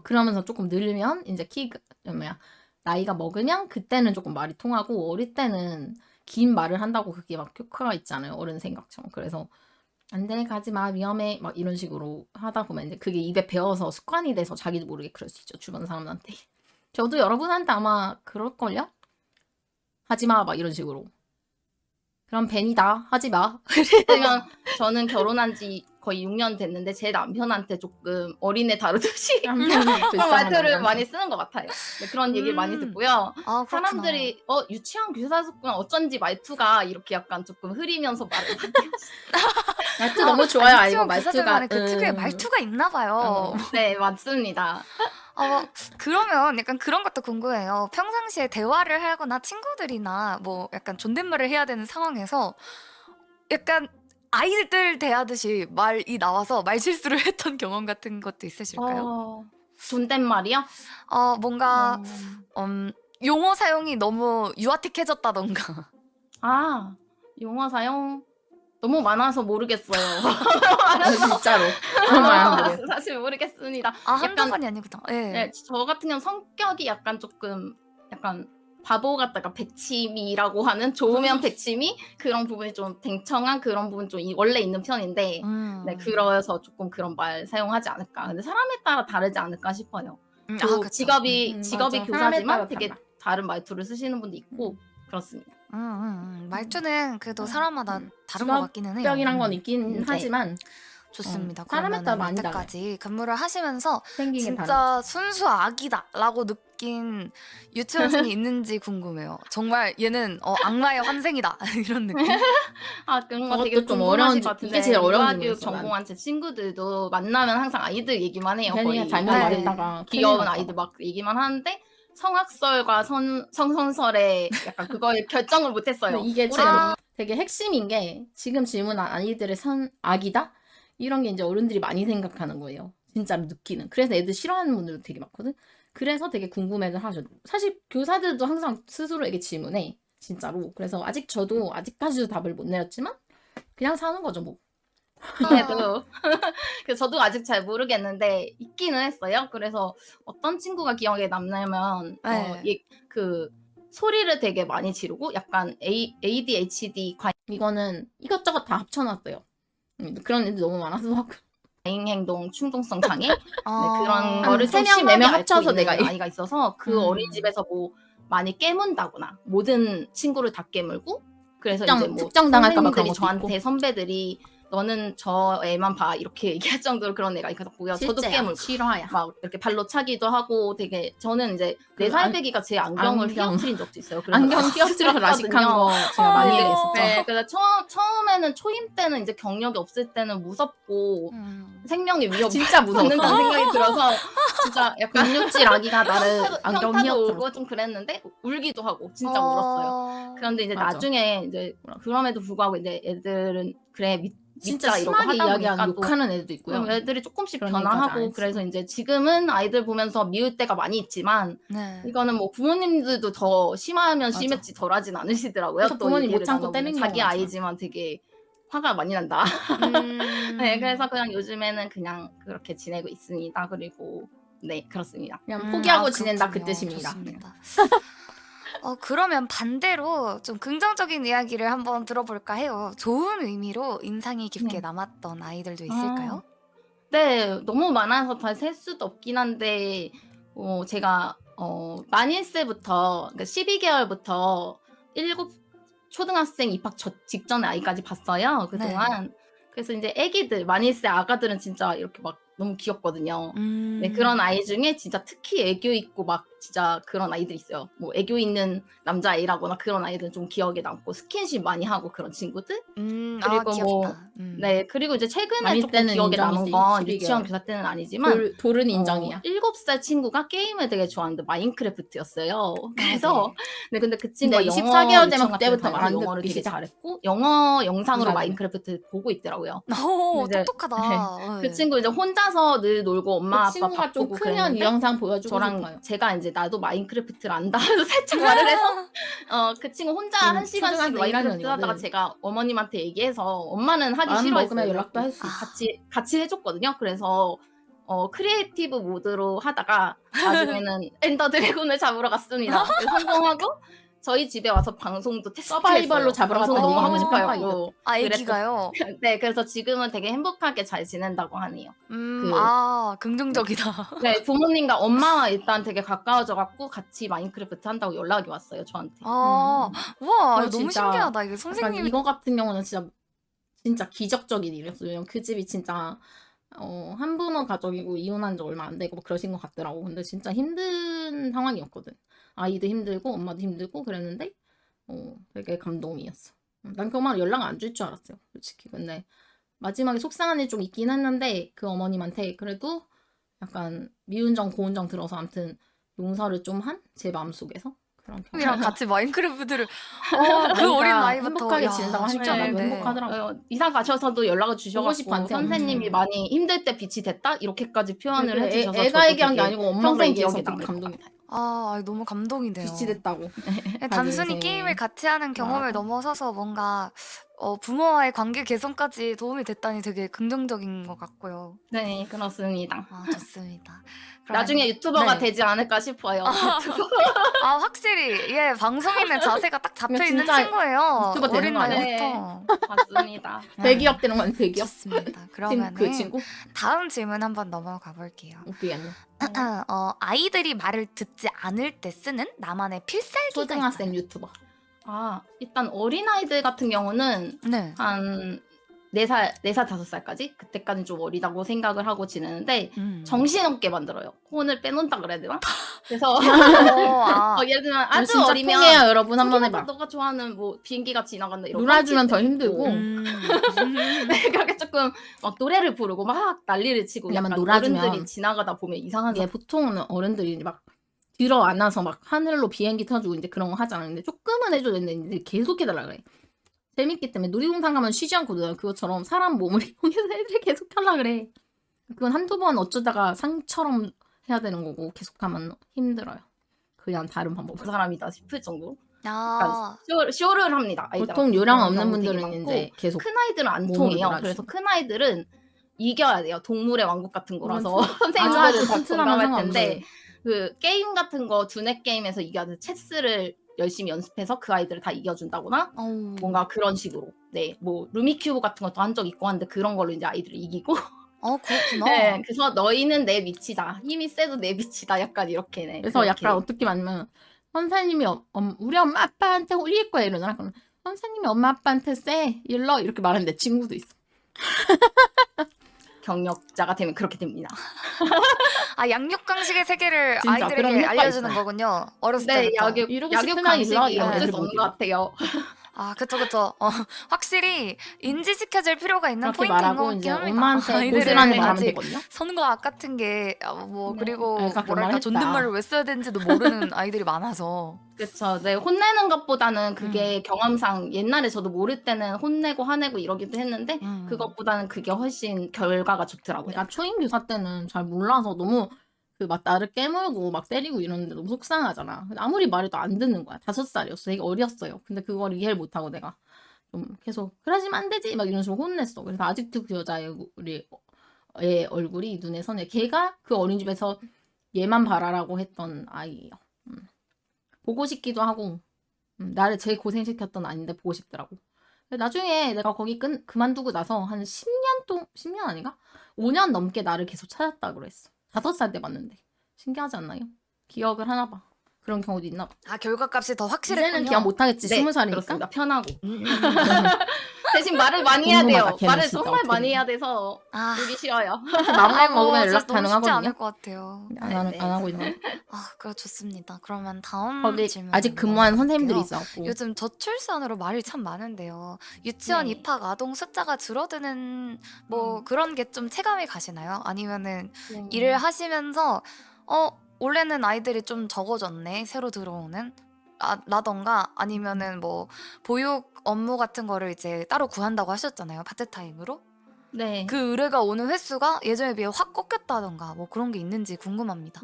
그러면서 조금 늘면 이제 나이가 먹으면 그때는 조금 말이 통하고 어릴 때는 긴 말을 한다고 그게 막 효과가 있잖아요. 어른 생각처럼. 그래서 안 돼, 가지 마, 위험해 막 이런 식으로 하다 보면 이제 그게 입에 배어서 습관이 돼서 자기도 모르게 그럴 수 있죠. 주변 사람한테. 저도 여러분한테 아마 그럴걸요? 하지마 막 이런 식으로. 그럼 벤이다 하지마. 그러면 저는 결혼한 지 거의 6년 됐는데 제 남편한테 조금 어린애 다루듯이 말투를 많이 쓰는 것 같아요. 네, 그런 얘기를 많이 듣고요. 아, 그렇구나. 사람들이 유치원 교사였구나 어쩐지 말투가 이렇게 약간 조금 흐리면서 말을 많이 말투 너무 좋아요. 아, 이거 유치원 말투가 교사들만의 그 특유의 말투가 있나 봐요. 네 맞습니다. 그러면 약간 그런 것도 궁금해요. 평상시에 대화를 하거나 친구들이나 뭐 약간 존댓말을 해야 되는 상황에서 약간 아이들 대하듯이 말이 나와서 말실수를 했던 경험 같은 것도 있으실까요? 존댓말이요? 뭔가 용어 사용이 너무 유아틱해졌다던가. 아 용어 사용 너무 많아서 모르겠어요. 진짜로 너무 많아서 사실 모르겠습니다. 한두 약간- 번이 아니구나. 네. 네, 저 같은 경우 성격이 약간 조금 약간 바보 같다가 백치미라고 하는 좋으면 백치미 그런 부분이 좀 댕청한 그런 부분 좀 원래 있는 편인데 네 그래서 조금 그런 말 사용하지 않을까. 근데 사람에 따라 다르지 않을까 싶어요. 또 그쵸. 직업이 맞아. 사람에 교사지만 따라 되게 달라. 다른 말투를 쓰시는 분도 있고 그렇습니다. 말투는 그래도 사람마다 다른 것 같기는 해요. 직업병이란 건 있긴 네. 하지만 좋습니다. 사람에 따라 그러면은 많이 이때까지 근무를 하시면서 생긴 게 다른 진짜 순수 악이다라고 느낀 유치원생이 있는지 궁금해요. 정말 얘는 악마의 환생이다 이런 느낌. 그런 거 그것도 되게 좀 좀 어려운 어려운 지- 것 같은데 이게 제일 어려운 유아교육 질문이었어, 나는. 전공한 제 친구들도 만나면 항상 아이들 얘기만 해요. 괜히 거의 잘못 네. 말했다가 귀여운 큰일 아이들 날까 막 얘기만 하는데 성악설과 성선설에 약간 그걸 결정을 못했어요. 근데 이게 우리 지금 되게 핵심인 게 지금 질문한 아이들의 악이다? 이런 게 이제 어른들이 많이 생각하는 거예요. 진짜로 느끼는. 그래서 애들 싫어하는 분들도 되게 많거든. 그래서 되게 궁금해들 하셔. 사실 교사들도 항상 스스로에게 질문해. 진짜로. 그래서 저도 아직까지도 답을 못 내렸지만 그냥 사는 거죠 뭐. 그래도 그래서 저도 아직 잘 모르겠는데 있기는 했어요. 그래서 어떤 친구가 기억에 남냐면 네. 그 소리를 되게 많이 지르고 약간 ADHD 이거는 이것저것 다 합쳐놨어요. 그런 애들 너무 많아서 과잉 행동 충동성 장애 네, 그런 아, 거를 세 좀 명, 심하게 네 명 앓고 합쳐서 있는 내가 아이가 있어서 그 어린이집에서 뭐 많이 깨문다거나 모든 친구를 다 깨물고 그래서 이제 뭐 특정당할까 봐 그런 선생님들이 것도 저한테 있고. 선배들이 너는 저 애만 봐 이렇게 얘기할 정도로 그런 애가 있었고요. 저도 실제야, 깨물고 실화야. 막 이렇게 발로 차기도 하고 되게 저는 이제 그 4살 배기가 제 안경을 안경. 휘어뜨린 적도 있어요. 그래서 안경 휘어뜨려서 라식한 거 제가 많이 얘기했었죠. 네, 그래서 처음에는 초임 때는 이제 경력이 없을 때는 무섭고 생명의 위협 진짜 무서웠어. 받는다는 생각이 들어서 진짜 약간 근육질 아기가 나를 안경 현타도 휘어뜨려. 오고 좀 그랬는데 울기도 하고 진짜 울었어요. 그런데 이제 맞아. 나중에 이제 그럼에도 불구하고 이제 애들은 그래 진짜 믿자 이러고 심하게 하다 이야기하는 보니까 또 욕하는 애들도 있고요. 애들이 조금씩 그런 얘기까지 안 변화하고 했지만. 그래서 이제 지금은 아이들 보면서 미울 때가 많이 있지만 네. 이거는 뭐 부모님들도 더 심하면 맞아. 심했지 덜하진 않으시더라고요. 그래서 또 부모님 얘기를 못 참고 나눠보면 때리는 자기 경우가 아이지만 되게 화가 많이 난다. 네, 그래서 그냥 요즘에는 그냥 그렇게 지내고 있습니다. 그리고 네 그렇습니다. 그냥 포기하고 지낸다 그 그렇군요. 뜻입니다. 좋습니다. 그러면 반대로 좀 긍정적인 이야기를 한번 들어볼까 해요. 좋은 의미로 인상이 깊게 네. 남았던 아이들도 있을까요? 네, 너무 많아서 다 셀 수도 없긴 한데 제가 만일세부터 그러니까 12개월부터 7 초등학생 입학 직전에 아이까지 봤어요. 그동안. 그래서 이제 애기들 만일세 아가들은 진짜 이렇게 막 너무 귀엽거든요. 네, 그런 아이 중에 진짜 특히 애교 있고 막 진짜 그런 아이들이 있어요. 뭐 애교 있는 남자아이라거나 그런 아이들은 좀 기억에 남고 스킨십 많이 하고 그런 친구들. 그리고 귀엽다. 네, 그리고 이제 최근에 만일 조금 때는 기억에 남은 인정이지, 건 12개월. 유치원 교사 때는 아니지만 돌은 인정이야. 7살 친구가 게임을 되게 좋아하는데 마인크래프트였어요. 그래서 네, 근데 그 친구가 근데 영어 24개월 되면 유치원 그때부터 같은 말하는 영어를 듣기 되게 시작. 잘했고 영어 영상으로 2살 마인크래프트 보고 있더라고요. 오, 이제- 똑똑하다. 그 친구 이제 혼자서 늘 놀고 엄마 그 아빠 친구가 좀 바쁘고 크면 이 그랬는데 영상 보여주고 저랑 싶어요. 제가 이제 나도 마인크래프트를 안다 해서 살짝 말을 해서 그 친구 혼자 1시간씩 초등학생 마인크래프트 1학년이거든. 하다가 제가 어머님한테 얘기해서 엄마는 하기 마음 싫어했어요. 먹으면 연락도 할 수 있어. 같이 해줬거든요. 그래서 크리에이티브 모드로 하다가 나중에는 엔더 드래곤을 잡으러 갔습니다. 그래서 성공하고 저희 집에 와서 방송도 테스트했어요. 서바이벌로 잡으러 방송 갔더니 너무 하고 깜빡이다. 싶어요. 아 애기가요. 네, 그래서 지금은 되게 행복하게 잘 지낸다고 하네요. 긍정적이다. 네, 부모님과 엄마와 일단 되게 가까워져갖고 같이 마인크래프트 한다고 연락이 왔어요, 저한테. 우와 너무 진짜 신기하다. 이게 약간 선생님이 이거 같은 경우는 진짜 기적적인 일이었어요. 왜냐면 그 집이 진짜 한부모 가족이고 이혼한 지 얼마 안 되고 뭐 그러신 것 같더라고. 근데 진짜 힘든 상황이었거든. 아이도 힘들고 엄마도 힘들고 그랬는데 되게 감동이었어. 난 그 엄마랑 연락 안 줄 줄 알았어요, 솔직히. 근데 마지막에 속상한 일 좀 있긴 했는데 그 어머님한테 그래도 약간 미운 정 고운 정 들어서 아무튼 용서를 좀 한 제 마음속에서 그런 이랑 같이 마인크래프트를 그 아이가 어린 나이부터 행복하게 야, 지낸다고 하니까 나도 네. 행복하더라고. 이사 가셔서도 연락을 보고 주셔가지고 싶어한테. 선생님이 많이 힘들 때 빛이 됐다? 이렇게까지 표현을 그러니까 해주셔서 애가 저도 얘기한 게 되게 아니고 엄마가 평생 얘기해서 기억에 되게 남을 것 감동이 같아요. 너무 감동이네요. 빛이 됐다고. 단순히 가진 게임을 인생에. 같이 하는 경험을 맞아. 넘어서서 뭔가 부모와의 관계 개선까지 도움이 됐다니 되게 긍정적인 것 같고요. 네, 그렇습니다. 좋습니다. 그러면- 나중에 유튜버가 네. 되지 않을까 싶어요. 확실히 방송인의 자세가 딱 잡혀 있는 진짜 친구예요. 유튜버 되는 어린 거 아니야? 나이부터. 맞습니다. 대기업 되는 건 대기업. 좋습니다. 그 그러면은 친구? 다음 질문 한번 넘어가 볼게요. 웃기게 아니야. 아이들이 말을 듣지 않을 때 쓰는 나만의 필살기가 초등학생 유튜버. 일단 어린아이들 같은 경우는 네. 한 4살, 5살까지? 그때까지는 좀 어리다고 생각을 하고 지내는데 음. 정신없게 만들어요. 혼을 빼놓는다 그래야 되나? 그래서 예를 들면 아주 진짜 어리면 통해요, 여러분. 한번 저기서 해봐. 너가 좋아하는 뭐 비행기가 지나간다 이런 놀아주면 더 뻥칠 때도 힘들고. 있고. 그렇게 조금 막 노래를 부르고 막 난리를 치고 왜냐면 약간 놀아주면 어른들이 지나가다 보면 이상한 이게 보통은 어른들이 막 들어 안아서 막 하늘로 비행기 타주고 이제 그런 거 하잖아. 근데 조금은 해줘야 되는데 이제 계속 해달라 그래. 재밌기 때문에 놀이동산 가면 쉬지 않고 놀아요. 그것처럼 사람 몸을 이용해서 애들이 계속 하려 그래. 그건 한두 번 어쩌다가 상처럼 해야 되는 거고 계속하면 힘들어요. 그냥 다른 그 방법으로. 사람이다 싶을 정도로 아, 쇼를 합니다. 아이들 보통 앞에서. 요령 그런 없는 경우 되게 분들은 많고. 이제 계속 큰 아이들은 안 몸으로 통해요. 놀아주죠. 그래서 큰 아이들은 이겨야 돼요. 동물의 왕국 같은 거라서 아주 선생님들도 아주 다 튼튼하면 공감할 텐데 상관없어요. 그 게임 같은 거 두뇌 게임에서 이겨야 돼. 체스를 열심히 연습해서 그 아이들을 다 이겨준다거나 뭔가 그런 식으로 뭐 루미큐브 같은 것도 한 적 있고 한데 그런 걸로 이제 아이들을 이기고 그렇구나. 네, 그래서 너희는 내 밑이다. 힘이 세도 내 밑이다. 약간 이렇게 그래서 약간 어떻게 말하면 선생님이 우리 엄마 아빠한테 홀릴 거야 이러잖아. 그럼 선생님이 엄마 아빠한테 세 일러 이렇게 말하는 내 친구도 있어. 경력자가 되면 그렇게 됩니다. 양육강식의 세계를 진짜 그런 아이들에게 효과 알려주는 있어요. 거군요. 어렸을 네, 때부터. 이러고 야육 싶으면 일러 강식이 이런 어쩔 애들 수 못 없는 일러. 것 같아요. 그쵸. 확실히 인지시켜줄 필요가 있는 그렇게 포인트인 것 말하고 같긴 이제 합니다. 엄마한테 아이들은 고스란히 말하면 아직 되거든요. 선과 악 같은 게 그리고 애가 그 뭐랄까 말했다. 존댓말을 왜 써야 되는지도 모르는 아이들이 많아서. 그렇죠. 네, 혼내는 것보다는 그게 경험상 옛날에 저도 모를 때는 혼내고 화내고 이러기도 했는데 그것보다는 그게 훨씬 결과가 좋더라고요. 그러니까 초임 교사 때는 잘 몰라서 너무 막 나를 깨물고 막 때리고 이러는데 너무 속상하잖아. 근데 아무리 말해도 안 듣는 거야. 5살이었어. 되게 어렸어요. 근데 그걸 이해를 못하고 내가 좀 계속 그러시면 안 되지 막 이런 식으로 혼냈어. 그래서 아직도 그 여자의 얼굴이 눈에 선해. 걔가 그 어린이집에서 얘만 바라라고 했던 아이예요. 보고 싶기도 하고 나를 제일 고생시켰던 아이인데 보고 싶더라고. 근데 나중에 내가 거기 그만두고 나서 한 10년 아닌가? 5년 넘게 나를 계속 찾았다 그랬어. 5살 때 봤는데. 신기하지 않나요? 기억을 하나 봐. 그런 경우도 있나 봐. 결과값이 더 확실했군요. 이제는 기억 못하겠지. 네, 20살이니까. 그렇습니다. 편하고. 대신 말을 많이 해야 돼요. 궁금하다, 걔는 말을 진짜 정말 어떻게 많이 되는지. 해야 돼서 보기 싫어요. 마음만 먹으면 진짜 연락 너무 쉽지 가능하거든요. 않을 것 같아요. 네. 안 하고 있네. 그래 좋습니다. 그러면 다음 거기 질문 아직 근무하는 선생님들이 넘어갈게요. 있어갖고. 요즘 저출산으로 말이 참 많은데요. 유치원 네. 입학 아동 숫자가 줄어드는 그런 게 좀 체감이 가시나요? 아니면은 일을 하시면서 원래는 아이들이 좀 적어졌네 새로 들어오는 라던가 아니면은 뭐 보육 업무 같은 거를 이제 따로 구한다고 하셨잖아요. 파트타임으로. 네. 그 의뢰가 오는 횟수가 예전에 비해 확 꺾였다던가 뭐 그런 게 있는지 궁금합니다.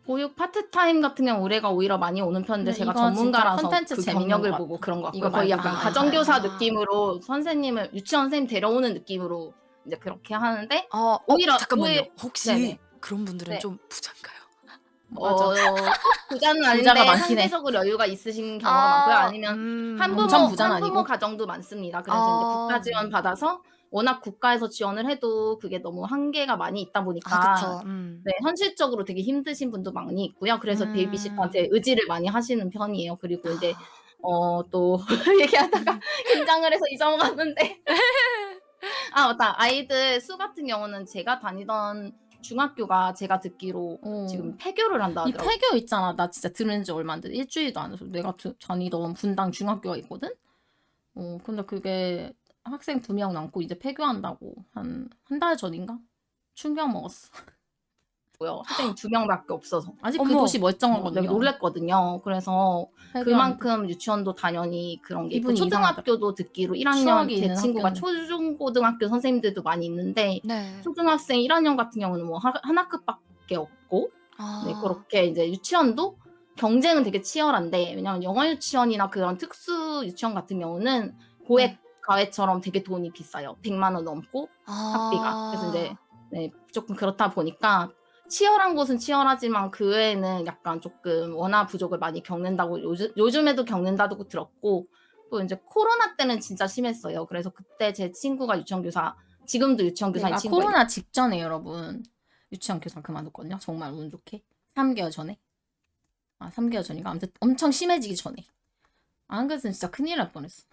보육 파트타임 같은 경우 의뢰가 오히려 많이 오는 편인데 근데 제가 이거 진짜 전문가라서 컨텐츠 그 재밌는 경력을 것 보고 같아. 그런 것 같고요. 이거 거의 말고. 약간 가정교사 느낌으로 선생님을 유치원 선생님 데려오는 느낌으로 이제 그렇게 하는데 오히려 잠깐만요. 오히려- 혹시 네네. 그런 분들은 네. 좀 부자인가요? 부자는 부자가 아닌데 많긴 해. 상대적으로 여유가 있으신 경우가 많고요. 아니면 엄청 부자는 한부모 아니고. 가정도 많습니다. 그래서 이제 국가 지원 받아서 워낙 국가에서 지원을 해도 그게 너무 한계가 많이 있다 보니까 그쵸. 네, 현실적으로 되게 힘드신 분도 많이 있고요. 그래서 베이비시터한테 의지를 많이 하시는 편이에요. 그리고 이제 또 얘기하다가 긴장을 해서 잊어먹었는데 아 맞다. 아이들 수 같은 경우는 제가 다니던 중학교가 제가 듣기로 지금 폐교를 한다 이 하더라고요. 폐교 있잖아. 나 진짜 들은 지 얼마 안 돼. 일주일도 안 돼서 내가 다니던 분당 중학교가 있거든. 근데 그게 학생 2명 남고 이제 폐교한다고 한 달 전인가? 충격 먹었어. 학생이 2명밖에 없어서 아직 그 어머. 도시 멀쩡하거든요. 내가 놀랬거든요. 그래서 그만큼 유치원도 당연히 그런 게 있고 기분이 초등학교도 듣기로 1학년 추억이 제 있는 친구가 학교는. 초중고등학교 선생님들도 많이 있는데 네. 초등학생 1학년 같은 경우는 뭐 한 학급밖에 없고 네, 그렇게 이제 유치원도 경쟁은 되게 치열한데 왜냐면 영어 유치원이나 그런 특수 유치원 같은 경우는 고액 가외처럼 되게 돈이 비싸요. 100만 원 넘고 학비가. 그래서 이제 네, 조금 그렇다 보니까 치열한 곳은 치열하지만 그 외에는 약간 조금 원화 부족을 많이 겪는다고 요즘에도 겪는다고 들었고 또 이제 코로나 때는 진짜 심했어요. 그래서 그때 제 친구가 유치원 교사 지금도 유치원 교사인 내가 친구예요. 코로나 직전에 여러분 유치원 교사 그만뒀거든요. 정말 운 좋게 3개월 전에 3개월 전인가 아무튼 엄청 심해지기 전에 안 그랬으면 진짜 큰일 날 뻔했어.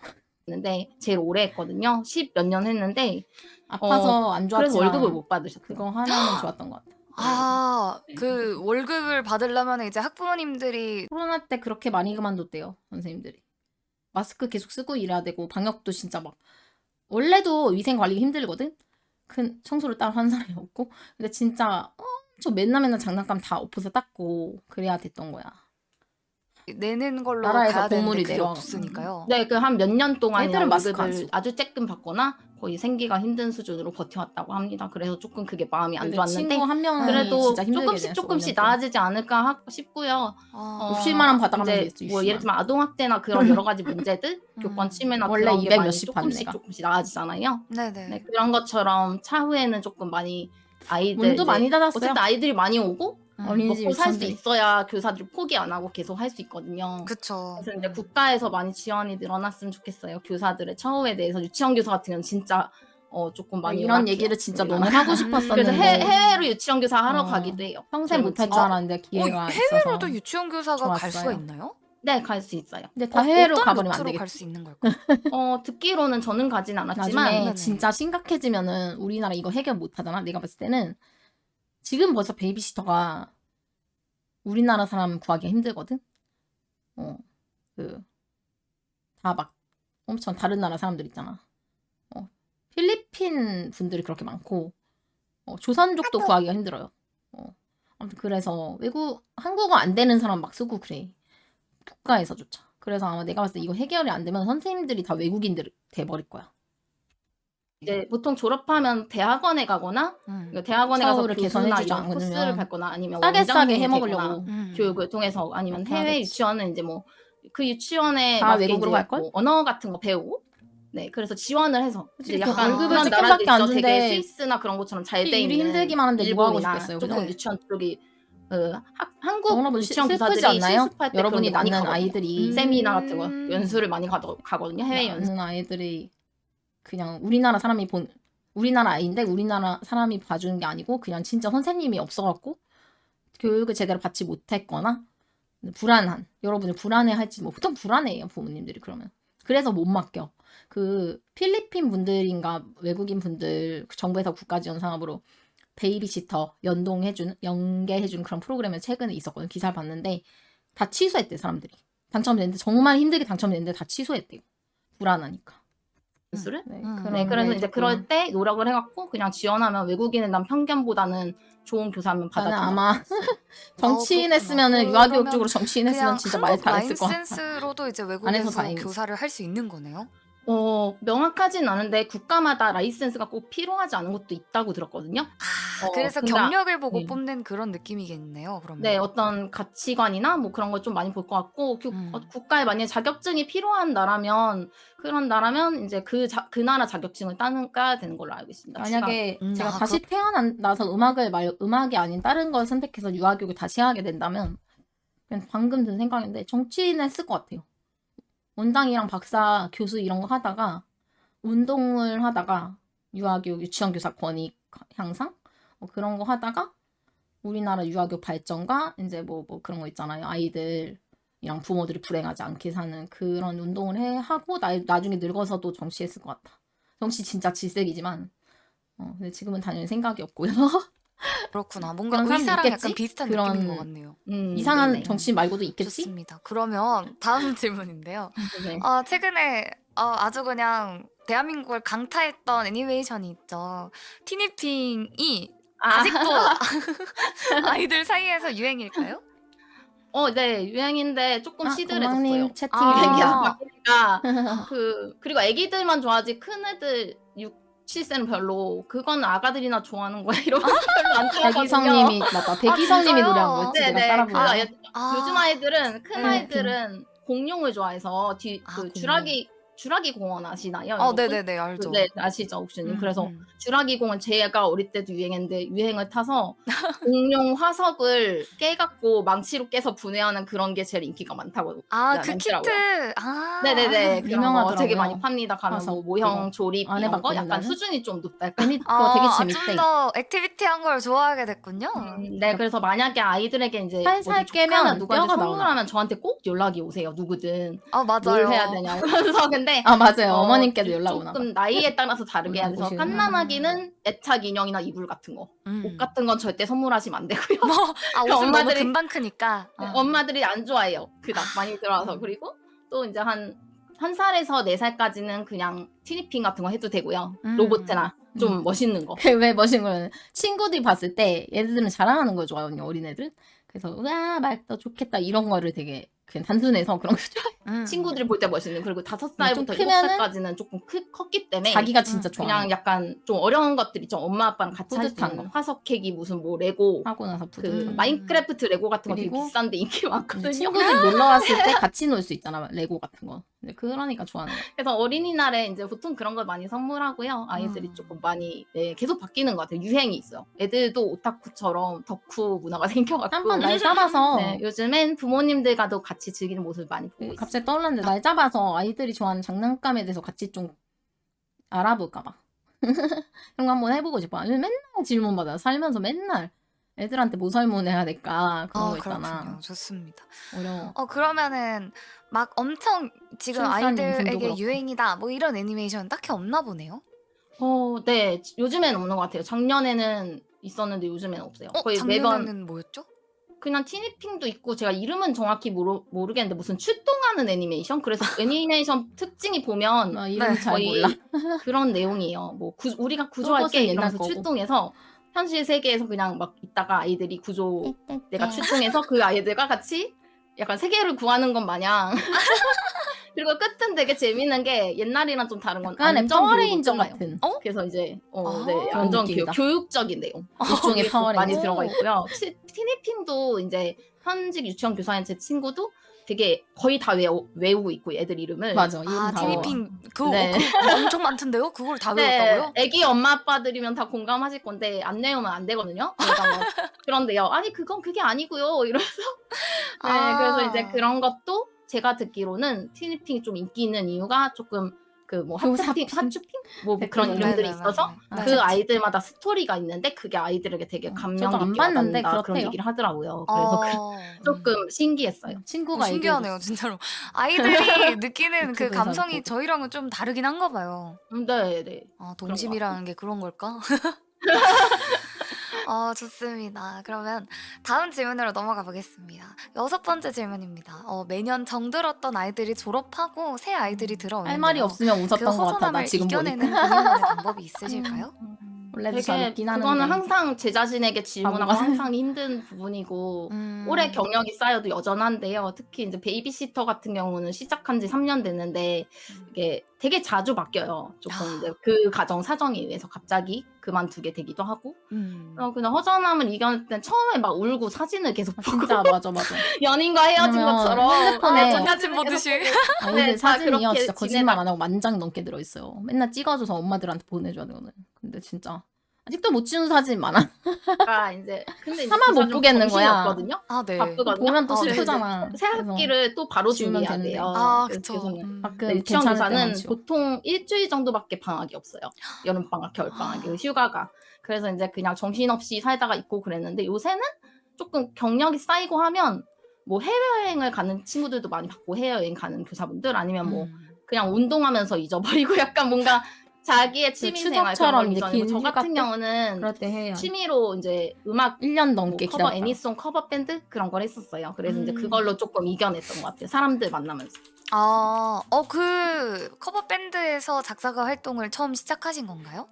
근데 제일 오래 했거든요. 10 몇 년 했는데 아파서 안 좋았지만 그래서 월급을 못 받으셨어요. 그거 하나는 좋았던 것 같아. 그 월급을 받으려면 이제 학부모님들이 코로나 때 그렇게 많이 그만뒀대요 선생님들이. 마스크 계속 쓰고 일해야 되고 방역도 진짜 막 원래도 위생 관리가 힘들거든. 큰 청소를 따로 하는 사람이 없고 근데 진짜 엄청 맨날 장난감 다 엎어서 닦고 그래야 됐던 거야. 내는 걸로 나라에서 가야 되는데 공물이 그게 내려와. 없으니까요. 네, 그 한 몇 년 동안이나 애들은 마스크 안 월급을 쓰고. 아주 쬐끔 받거나 거의 생기가 힘든 수준으로 버텨왔다고 합니다. 그래서 조금 그게 마음이 안 근데 좋았는데 친구 한 명이 그래도 진짜 힘들게 조금씩 지냈어, 나아지지 않을까 싶고요. 60만 원 받아가면서 이제 있어, 뭐 60만 예를 들면 아동학대나 그런 여러 가지 문제들, 교권 침해나 원래 그런 게 200 많이 몇십 받네, 조금씩 나아지잖아요. 네네. 네, 그런 것처럼 차후에는 조금 많이 아이들 문도 이제 많이 닫았어요. 어쨌든 아이들이 많이 오고 어린이집 먹고 살 수 유치원들. 있어야 교사들이 포기 안 하고 계속 할 수 있거든요. 그쵸. 그래서 이제 국가에서 많이 지원이 늘어났으면 좋겠어요. 교사들의 처우에 대해서 유치원 교사 같은 경우는 진짜 조금 많이 이런 열악해요. 얘기를 진짜 우리가. 너무 하고 싶었었는데 그래서 해외로 유치원 교사 하러 가기도 해요. 평생 못할 줄 알았는데 기회가 해외로도 있어서 유치원 교사가 갈 수가 좋았어요. 있나요? 네, 갈 수 있어요. 근데 다 해외로 어떤 가버리면 안 루트로 되겠다. 갈 수 있는 걸까요? 듣기로는 저는 가진 않았지만 나중에 네네. 진짜 심각해지면은 우리나라 이거 해결 못하잖아. 내가 봤을 때는 지금 벌써 베이비시터가 우리나라 사람 구하기가 힘들거든. 다 막 엄청 다른 나라 사람들 있잖아. 필리핀 분들이 그렇게 많고 조선족도 구하기가 힘들어요. 아무튼 그래서 한국어 안 되는 사람 막 쓰고 그래. 국가에서조차. 그래서 아마 내가 봤을 때 이거 해결이 안 되면 선생님들이 다 외국인들 돼버릴 거야. 이제 보통 졸업하면 대학원에 가거나 대학원에 가서 처우를 교수나 개선해주지 이런 않으면 코스를 밟거나 아니면 싸게 원장님이 해먹으려고. 되거나 교육을 통해서 아니면 그렇게 해외 하겠지. 유치원은 이제 뭐 그 유치원에 다 맞게 외국으로 이제 갈걸? 뭐 언어 같은 거 배우고 네 그래서 지원을 해서 이제 그 약간 월급을 그런 조금밖에 나라들 안 있죠. 되게 준대. 스위스나 그런 것처럼 잘 돼 일이 있는 힘들기만 한데 누가 하고 일본이나 싶겠어요. 조금 그죠? 유치원 쪽이 한국 여러분 유치원 슬프지 교사들이 않나요? 실습할 때 여러분이 그런 데 많이 낳는 가거든요. 아이들이 세미나 같은 거 연수를 많이 가거든요. 해외 연수. 낳는 아이들이 그냥 우리나라 아이인데 우리나라 사람이 봐주는 게 아니고 그냥 진짜 선생님이 없어갖고 교육을 제대로 받지 못했거나 불안한 여러분이 불안해할지 뭐 보통 불안해요 부모님들이 그러면 그래서 못 맡겨. 그 필리핀 분들인가 외국인 분들 정부에서 국가 지원 사업으로 베이비시터 연계해준 그런 프로그램을 최근에 있었거든요. 기사를 봤는데 다 취소했대 사람들이. 당첨됐는데 정말 힘들게 당첨됐는데 다 취소했대요. 불안하니까. 연수를? 네, 네, 그래서 이제 그럴 때 노력을 해갖고 그냥 지원하면 외국인에 대한 편견보다는 좋은 교사면 나는 받아준다. 아마 정치인 했으면은 그렇구나. 유아교육 그러면 쪽으로 정치인 했으면 진짜 말 잘했을 것 같아. 라이센스로도 이제 안에서 외국에서 다행이지. 교사를 할 수 있는 거네요? 명확하진 않은데 국가마다 라이센스가 꼭 필요하지 않은 것도 있다고 들었거든요. 아, 그래서 근데 경력을 보고 네. 뽑는 그런 느낌이겠네요. 그러면. 네, 어떤 가치관이나 뭐 그런 걸 좀 많이 볼 것 같고 국가에 만약에 자격증이 필요한 나라면 그런 나라면 이제 그 나라 자격증을 따야 되는 걸로 알고 있습니다. 만약에 제가 아, 다시 태어나서 음악이 아닌 다른 걸 선택해서 유아교육을 다시 하게 된다면 그냥 방금 든 생각인데 정치인 했을 것 같아요. 원장이랑 박사, 교수 이런 거 하다가 운동을 하다가 유아교육, 유치원교사 권익 향상 그런 거 하다가 우리나라 유아교육 발전과 이제 뭐 그런 거 있잖아요. 아이들이랑 부모들이 불행하지 않게 사는 그런 운동을 하고 나중에 늙어서도 정치했을 것 같아. 정치 진짜 질색이지만 근데 지금은 당연히 생각이 없고요. 그렇구나. 뭔가 그런 사람도 의사랑 있겠지? 약간 비슷한 그런 느낌인 것 같네요. 이상한 네네. 정치인 말고도 있겠지? 좋습니다. 그러면 다음 질문인데요. 네. 최근에 아주 그냥 대한민국을 강타했던 애니메이션이 있죠. 티니핑이 아직도 아이들 사이에서 유행일까요? 네, 유행인데 조금 시들해졌어요. 고망님 채팅이 아. 계속 바뀌니까 그리고 애기들만 좋아하지 큰 애들 6, 7세는 별로 그건 아가들이나 좋아하는 거야 이러면서 별로 안 좋아하거든요. 백이성님이 맞다. 백이성님이 진짜요? 노래한 거였지. 내가 네네. 따라 그 불러. 요즘 아이들은 큰 네. 아이들은 공룡을 좋아해서 공룡. 주라기 공원 아시나요? 여러분? 네네네, 알죠. 네, 아시죠, 옥수님. 그래서 주라기 공원 제가 어릴 때도 유행했는데 유행을 타서 공룡 화석을 깨갖고 망치로 깨서 분해하는 그런 게 제일 인기가 많다고. 그 많더라고요. 키트. 네네네. 그런 거 유명하더라고요. 되게 많이 팝니다. 가면 뭐 화석 모형 그거. 조립 안 이런 거 해봤거든, 약간 나는. 수준이 좀 높다. 그거 되게 재밌대. 좀 더 액티비티한 걸 좋아하게 됐군요. 네, 그래서 만약에 아이들에게 이제 살살 어디 조카나 깨면 누구한테 뼈가 선물하면 나오나? 저한테 꼭 연락이 오세요. 누구든 맞아요. 뭘 해야 되냐. 그래서 근데 맞아요. 어머님께도 연락 오나 봐. 조금 나이에 따라서 다르게 해야 돼서 보시면. 갓난아기는 애착 인형이나 이불 같은 거, 옷 같은 건 절대 선물하시면 안 되고요. 옷은 너무 엄마들이- 금방 크니까. 엄마들이 안 좋아해요. 그닥 많이 들어와서. 그리고 또 이제 한 1살에서 4살까지는 그냥 티니핑 같은 거 해도 되고요. 로봇이나 좀 멋있는 거. 왜 멋있는 거는 친구들이 봤을 때 얘네들은 자랑하는 걸 좋아하거든요. 어린애들은. 그래서 우와 말도 좋겠다 이런 거를 되게 그냥 단순해서 그런 거 좋아해. 친구들이 볼 때 멋있는. 그리고 5살부터 좀 7살까지는 조금 컸기 때문에 자기가 진짜 좋아하는 그냥 약간 좀 어려운 것들 있죠. 엄마 아빠랑 같이 할 수 뿌듯한 있는 거. 거. 화석 캐기 무슨 뭐 레고 하고 나서 그 뿌듯. 마인크래프트 레고 같은 거 되게 그리고 비싼데 인기 이제 많거든요. 친구들 놀러 왔을 때 같이 놀 수 있잖아. 레고 같은 거. 근데 그러니까 좋아하는 거. 그래서 어린이날에 이제 보통 그런 걸 많이 선물하고요. 아이들이 조금 많이 계속 바뀌는 것 같아요. 유행이 있어요. 애들도 오타쿠처럼 덕후 문화가 생겨갖고 한번 날 잡아서 네, 요즘엔 부모님들과도 같이 즐기는 모습을 많이 보고 있어요. 갑자기 떠올랐는데 날 잡아서 아이들이 좋아하는 장난감에 대해서 같이 좀 알아볼까 봐. 그런 거 한번 해보고 싶어. 아니면 맨날 질문 받아. 살면서 맨날 애들한테 뭐 설문해야 될까 그런 거 있잖아. 그렇군요. 좋습니다. 어려워. 그러면은 막 엄청 지금 출산인 분도 아이들에게 그렇고. 유행이다 뭐 이런 애니메이션 딱히 없나 보네요. 네. 요즘에는 없는 것 같아요. 작년에는 있었는데 요즘에는 없어요. 거의 작년에는 매번 뭐였죠? 그냥 티니핑도 있고 제가 이름은 정확히 모르겠는데 무슨 출동하는 애니메이션? 그래서 애니메이션 특징이 보면 나 이름 잘 거의 몰라. 그런 내용이에요. 뭐 우리가 구조할게 로봇은 옛날 이러면서 거고. 출동해서 현실 세계에서 그냥 막 있다가 아이들이 내가 출동해서 그 아이들과 같이 약간 세계를 구하는 것 마냥 그리고 끝은 되게 재밌는 게 옛날이랑 좀 다른 건 약간의 안전 파워레인저 교육을 같은. 그래서 이제 아, 네, 그런 안전 느낌이다. 교육적인 내용 일종의 그게 좀 많이 파워레인저. 들어가 있고요. 티니핑도 이제 현직 유치원 교사인 제 친구도 되게 거의 다 외우고 있고 애들 이름을. 맞아. 이름 다 티니핑 네. 그거 엄청 많던데요? 그걸 다 네, 외웠다고요? 애기 엄마 아빠들이면 다 공감하실 건데 안 외우면 안 되거든요. 그러니까 뭐 그런데요. 아니 그건 그게 아니고요. 이러면서 네, 그래서 이제 그런 것도 제가 듣기로는 티니핑이 좀 인기 있는 이유가 조금 그 뭐 하츄핑 뭐 그런 네, 이름들이 네, 있어서 네, 네. 그 아이들마다 스토리가 있는데 그게 아이들에게 되게 감명 저도 안 깊게 봤는데 와닿는다 그런 그렇대요. 얘기를 하더라고요. 그래서 조금 신기했어요. 친구가 신기하네요, 얘기해줬어. 진짜로. 아이들이 느끼는 그 유튜브에서 감성이 보고. 저희랑은 좀 다르긴 한가 봐요. 네. 동심이라는 게 그런 걸까? 좋습니다. 그러면 다음 질문으로 넘어가 보겠습니다. 6번째 질문입니다. 매년 정들었던 아이들이 졸업하고 새 아이들이 들어오는데요. 할 말이 없으면 그 웃었던 것 같아. 나 허전함을 지금 이겨내는 보니까. 본인만의 방법이 있으실까요? 원래도 되게 재밌긴 하는데. 그거는 항상 제 자신에게 질문하고 바보가. 항상 힘든 부분이고 오래 경력이 쌓여도 여전한데요. 특히 이제 베이비시터 같은 경우는 시작한 지 3년 됐는데 이게 되게 자주 바뀌어요. 조금 이제 그 가정 사정에 의해서 갑자기 그만두게 되기도 하고. 그냥 허전함을 이겨낼 땐 처음에 막 울고 사진을 계속 보고 진짜 맞아. 연인과 헤어진 왜냐면 것처럼 핸드폰에 사진 보듯이. 아니 근데 다 사진이요 그렇게 진짜 거짓말 안 하고 10,000장 넘게 들어있어요. 맨날 찍어줘서 엄마들한테 보내줘야 되거든. 근데 진짜 아직도 못 지운 사진 많아. 지내다가 이제 근데 이제 하나만 못 그가 좀 보겠는 거야. 정신이었거든요. 아, 네. 바쁘거든요. 보면 또 네. 슬프잖아. 새 학기를 또 바로 지우면 준비해야 되는데. 돼요. 아, 그래서 그쵸. 계속 가끔 네, 유치원 괜찮을 교사는 때만 지워. 보통 일주일 정도밖에 방학이 없어요. 여름방학, 겨울방학, 휴가가. 그래서 이제 그냥 정신없이 살다가 있고 그랬는데 요새는 조금 경력이 쌓이고 하면 뭐 해외여행을 가는 친구들도 많이 봤고 해외여행 가는 교사분들 아니면 뭐 그냥 운동하면서 잊어버리고 약간 뭔가 자기의 취미생활 추석처럼 그런 이제 걸 긴 잊어버리고 저 휴가 같은 때? 경우는 그럴 때 해요. 취미로 이제 음악 1년 뭐 넘게 커버 기다렸다. 애니송 커버 밴드 그런 걸 했었어요. 그래서 이제 그걸로 조금 이겨냈던 것 같아요. 사람들 만나면서. 그 커버 밴드에서 작사가 활동을 처음 시작하신 건가요?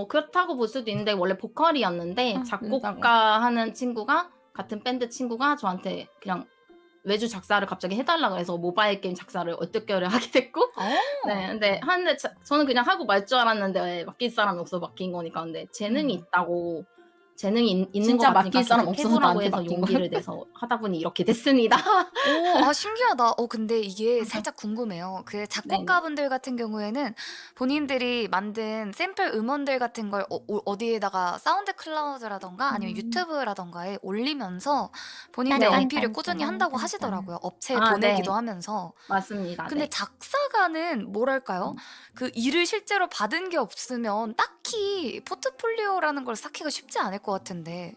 그렇다고 볼 수도 있는데 원래 보컬이었는데 작곡가 하는 친구가 같은 밴드 친구가 저한테 그냥 외주 작사를 갑자기 해달라고 해서 모바일 게임 작사를 얼떨결에 하게 됐고 네, 근데 하는데 저는 그냥 하고 말 줄 알았는데 맡길 사람이 없어서 맡긴 거니까 근데 재능이 있다고 재능이 있는 것 진짜 같으니까 맡길 사람 계속 없어서 해보라고 나한테 해서 맡긴 용기를 내서 하다 보니 이렇게 됐습니다. 신기하다. 근데 이게 살짝 궁금해요. 그 작곡가분들 같은 경우에는 본인들이 만든 샘플 음원들 같은 걸 어디에다가 사운드 클라우드라던가 아니면 유튜브라던가에 올리면서 본인들 네. LP를 꾸준히 한다고 하시더라고요. 업체에 아, 보내기도 네. 하면서. 맞습니다. 근데 네. 작사가는 뭐랄까요? 그 일을 실제로 받은 게 없으면 딱히 포트폴리오라는 걸 쌓기가 쉽지 않을 것 같은데.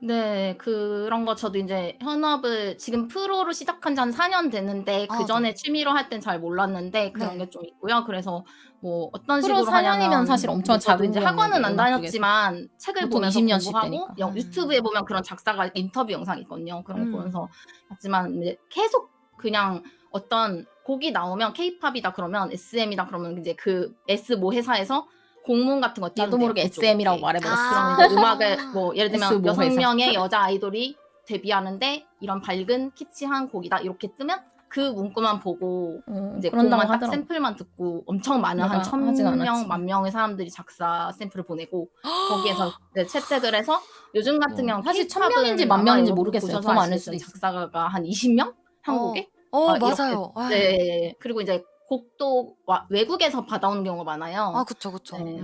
네, 그런 거 저도 이제 현업을 지금 프로로 시작한 지 한 4년 됐는데 그 전에 네. 취미로 할 땐 잘 몰랐는데 그런 네. 게 좀 있고요. 그래서 뭐 어떤 프로 식으로 4년이면 하냐면 사실 엄청 저도 이제 자극을 학원은 안 음악 쪽에서. 다녔지만 책을 보통 보면서 20년씩 공부하고 되니까. 유튜브에 보면 그런 작사가 인터뷰 영상이 있거든요. 그런 거 보면서 봤지만 이제 계속 그냥 어떤 곡이 나오면 K-팝이다 그러면 SM이다 그러면 이제 그 S 모 회사에서 공문 같은 거 띄운대요. 나도 모르게 그쪽. SM이라고 네. 말해버렸어. 그러면 이제 음악을 뭐 예를 S 들면 모 회사. 6명의 여자 아이돌이 데뷔하는데 이런 밝은 키치한 곡이다 이렇게 뜨면 그 문구만 보고 이제 그런다고 곡만 딱 하더라고. 샘플만 듣고 엄청 많은 내가 한 하진 1,000명, 않았지. 만 명의 사람들이 작사 샘플을 보내고 거기에서 이제 채택을 해서 요즘 같은 경우 사실 K-팝은 1,000명인지 만 아마 명인지 여러분 모르겠어요. 보셔서 더 많을 아시겠지만 수도 있어. 작사가가 한 20명? 한국에? 맞아요. 네. 그리고 이제 곡도 외국에서 받아오는 경우가 많아요. 그쵸.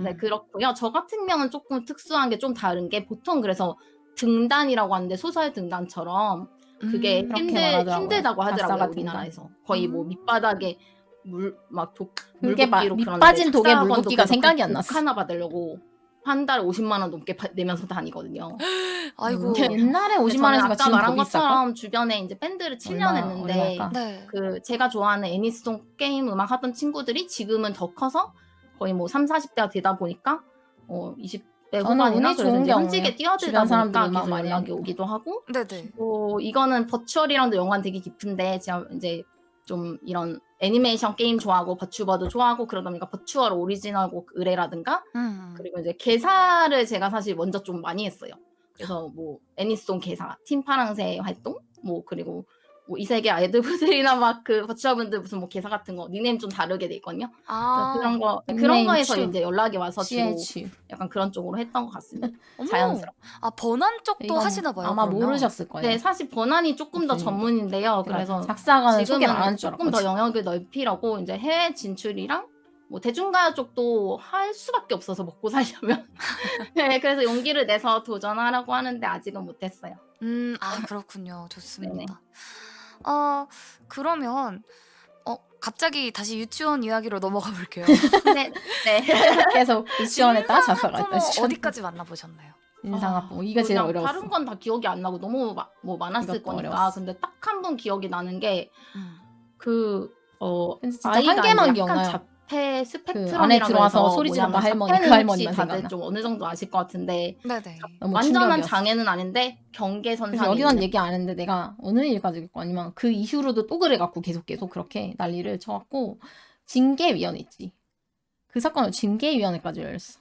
네, 그렇고요. 저 같은 경우는 조금 특수한 게 좀 다른 게 보통 그래서 등단이라고 하는데 소설 등단처럼 그게 그렇게 말하더라고요. 힘들다고 하더라고요. 작사가 우리나라에서. 거의 뭐 밑바닥에 그게 물붓기로 밑빠진 독에 작사학원도 물붓기가 그래서 생각이 그 안 곡 났어. 하나 받으려고 한 달에 50만 원 넘게 내면서 다니거든요. 아이고. 옛날에 근데 50만 저는 원이니까 아까 지금 말한 더 비쌀까? 것처럼 주변에 이제 밴드를 7년 했는데 얼마일까? 네. 그 제가 좋아하는 애니송 게임 음악 하던 친구들이 지금은 더 커서 거의 뭐 3, 40대가 되다 보니까 20대 저는 후반이나 운이 그래서 좋은 이제 경우에요. 현직에 뛰어들다 주변 사람들 보니까 음악 계속 많이 연락이 하니까. 오기도 하고 네네. 이거는 버추얼이랑도 연관 되게 깊은데 제가 이제 좀 이런 애니메이션 게임 좋아하고 버추버도 좋아하고 그러다 보니까 버추얼 오리지널 곡 의뢰라든가 그리고 이제 개사를 제가 사실 먼저 좀 많이 했어요. 그래서 뭐 애니송 개사, 팀 파랑새 활동, 뭐 그리고 뭐 이세계 아이돌분들이나 막 그 버추얼분들 무슨 뭐 개사 같은 거 닉네임 좀 다르게 돼 있거든요. 그런 거에서 닉네임 이제 연락이 와서 주로 CH. 약간 그런 쪽으로 했던 것 같습니다. 어머. 자연스럽게. 번안 쪽도 이건 하시나 봐요. 아마 그러면. 모르셨을 거예요. 네, 사실 번안이 조금 더 교수님도. 전문인데요. 그래서 작사가는 소개를 안 지금은 한 줄 조금 더 알았거든. 영역을 넓히려고 이제 해외 진출이랑 뭐 대중가요 쪽도 할 수밖에 없어서 먹고 살려면 네, 그래서 용기를 내서 도전하려고 하는데 아직은 못했어요. 그렇군요. 네네. 좋습니다. 그러면 갑자기 다시 유치원 이야기로 넘어가 볼게요. 네, 네. 계속 유치원했다 작사가 학부모 했다. 어디까지 만나보셨나요? 인상학부모 이거 제일 그냥 어려웠어. 다른 건 다 기억이 안 나고 너무 뭐 많았을 이것도 거니까. 어려웠어. 근데 딱 한 번 기억이 나는 게 진짜 아이가 한 개만 약간 기억나요. 자폐 그 스펙트럼이라고 안에 들어와서 해서 소리 지르던 뭐냐면 할머니, 그 자폐는 할머니만 혹시 다들 생각나. 좀 어느 정도 아실 것 같은데 네네. 너무 완전한 충격이었어. 장애는 아닌데 그래서 경계선상에 여기선 있는 얘기 안 했는데 내가 어느 일까지 읽고 아니면 그 이후로도 또 그래갖고 계속 그렇게 난리를 쳐갖고 징계위원회 있지. 그 사건을 징계위원회까지 열렸어.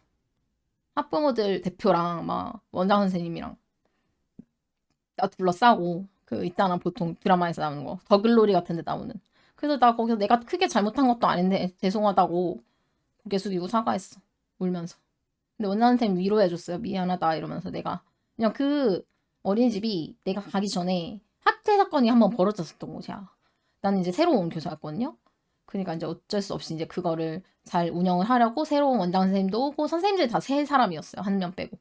학부모들 대표랑 막 원장 선생님이랑 나 둘러싸고 그 있잖아 보통 드라마에서 나오는 거 더글로리 같은 데 나오는 그래서 나 거기서 내가 크게 잘못한 것도 아닌데 죄송하다고 고개 숙이고 사과했어. 울면서. 근데 원장 선생님 위로해줬어요. 미안하다 이러면서 내가 그냥 그 어린이집이 내가 가기 전에 학대 사건이 한번 벌어졌었던 곳이야. 나는 이제 새로 온 교사였거든요. 그러니까 이제 어쩔 수 없이 이제 그거를 잘 운영을 하려고 새로운 원장 선생님도 오고 선생님들이 다 세 사람이었어요. 한 명 빼고.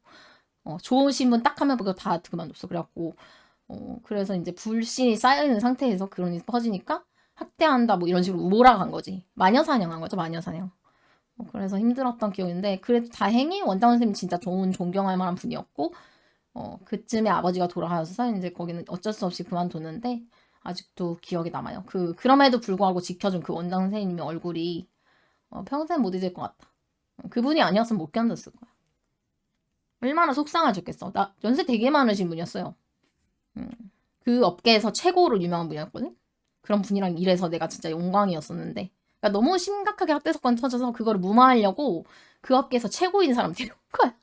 좋으신 분 딱 한 명 빼고 다 그만뒀어. 그래갖고 그래서 이제 불신이 쌓여있는 상태에서 그런 일이 퍼지니까 학대한다 뭐 이런 식으로 몰아간 거지. 마녀사냥한 거죠. 마녀사냥. 그래서 힘들었던 기억인데 그래도 다행히 원장 선생님 진짜 좋은 존경할 만한 분이었고 그쯤에 아버지가 돌아가셔서 이제 거기는 어쩔 수 없이 그만뒀는데 아직도 기억에 남아요. 그럼에도 불구하고 지켜준 그 원장 선생님의 얼굴이 평생 못 잊을 것 같다. 그분이 아니었으면 못 견뎠을 거야. 얼마나 속상하셨겠어. 나 연세 되게 많으신 분이었어요. 그 업계에서 최고로 유명한 분이었거든. 그런 분이랑 일해서 내가 진짜 영광이었었는데 그러니까 너무 심각하게 학대 사건이 터져서 그거를 무마하려고 그 업계에서 최고인 사람 데려온 거야.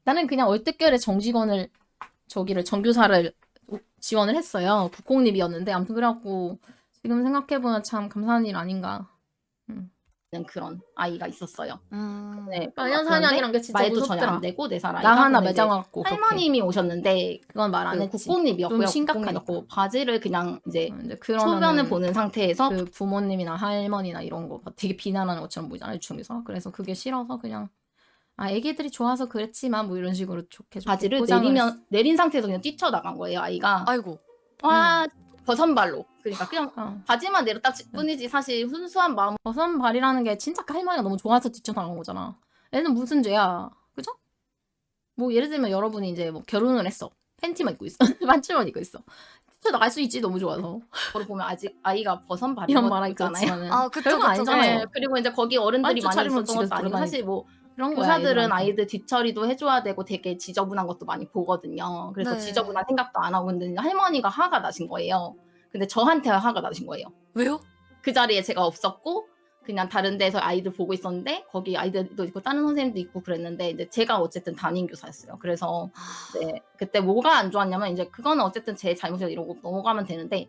나는 그냥 얼뜻결에 정직원을 정교사를 지원을 했어요. 국공립이었는데 아무튼 그래갖고 지금 생각해보면 참 감사한 일 아닌가. 그런 아이가 있었어요. 네, 마녀사냥이란 게 진짜 말도 전혀 무섭더라. 안 되고 4살 아이가 나 하나 근데 이제 매장갖고 할머님이 오셨는데 그건 말 안 그 했지. 국공립이었고요. 좀 심각하니까. 국공립이었고 바지를 그냥 이제 이제 소변을 그러면은 보는 상태에서 그 부모님이나 할머니나 이런 거 되게 비난하는 것처럼 보이잖아요. 유치원에서. 그래서 그게 싫어서 그냥 애기들이 좋아서 그랬지만 뭐 이런 식으로 좋게 바지를 포장을 했어. 내린 상태에서 그냥 뛰쳐나간 거예요. 아이가 아이고. 와 버선발로 그러니까 그냥 바지만 내렸다 네. 뿐이지 사실 순수한 마음 버선발이라는 게 진짜 할머니가 너무 좋아서 뛰쳐나간 거잖아. 애는 무슨 죄야. 그죠? 뭐 예를 들면 여러분이 이제 뭐 결혼을 했어. 팬티만 입고 있어. 반지만 입고 있어. 뛰쳐나갈 수 있지 너무 좋아서. 그걸 보면 아직 아이가 버선발인 이런 말 거잖아요. 있잖아요. 아, 그쵸, 별거 그쵸. 아니잖아요. 네, 그리고 이제 거기 어른들이 반주 많이 차리면 있었던 것도 집에서 아니고 돌아다니고. 사실 뭐 그런 거야. 교사들은 애들한테. 아이들 뒤처리도 해줘야 되고 되게 지저분한 것도 많이 보거든요. 그래서 네. 지저분한 생각도 안 하고 근데 할머니가 화가 나신 거예요. 근데 저한테 화가 나신 거예요. 왜요? 그 자리에 제가 없었고 그냥 다른 데서 아이들 보고 있었는데 거기 아이들도 있고 다른 선생님도 있고 그랬는데 이제 제가 어쨌든 담임 교사였어요. 그래서 네, 그때 뭐가 안 좋았냐면 이제 그거는 어쨌든 제 잘못이라고 이러고 넘어가면 되는데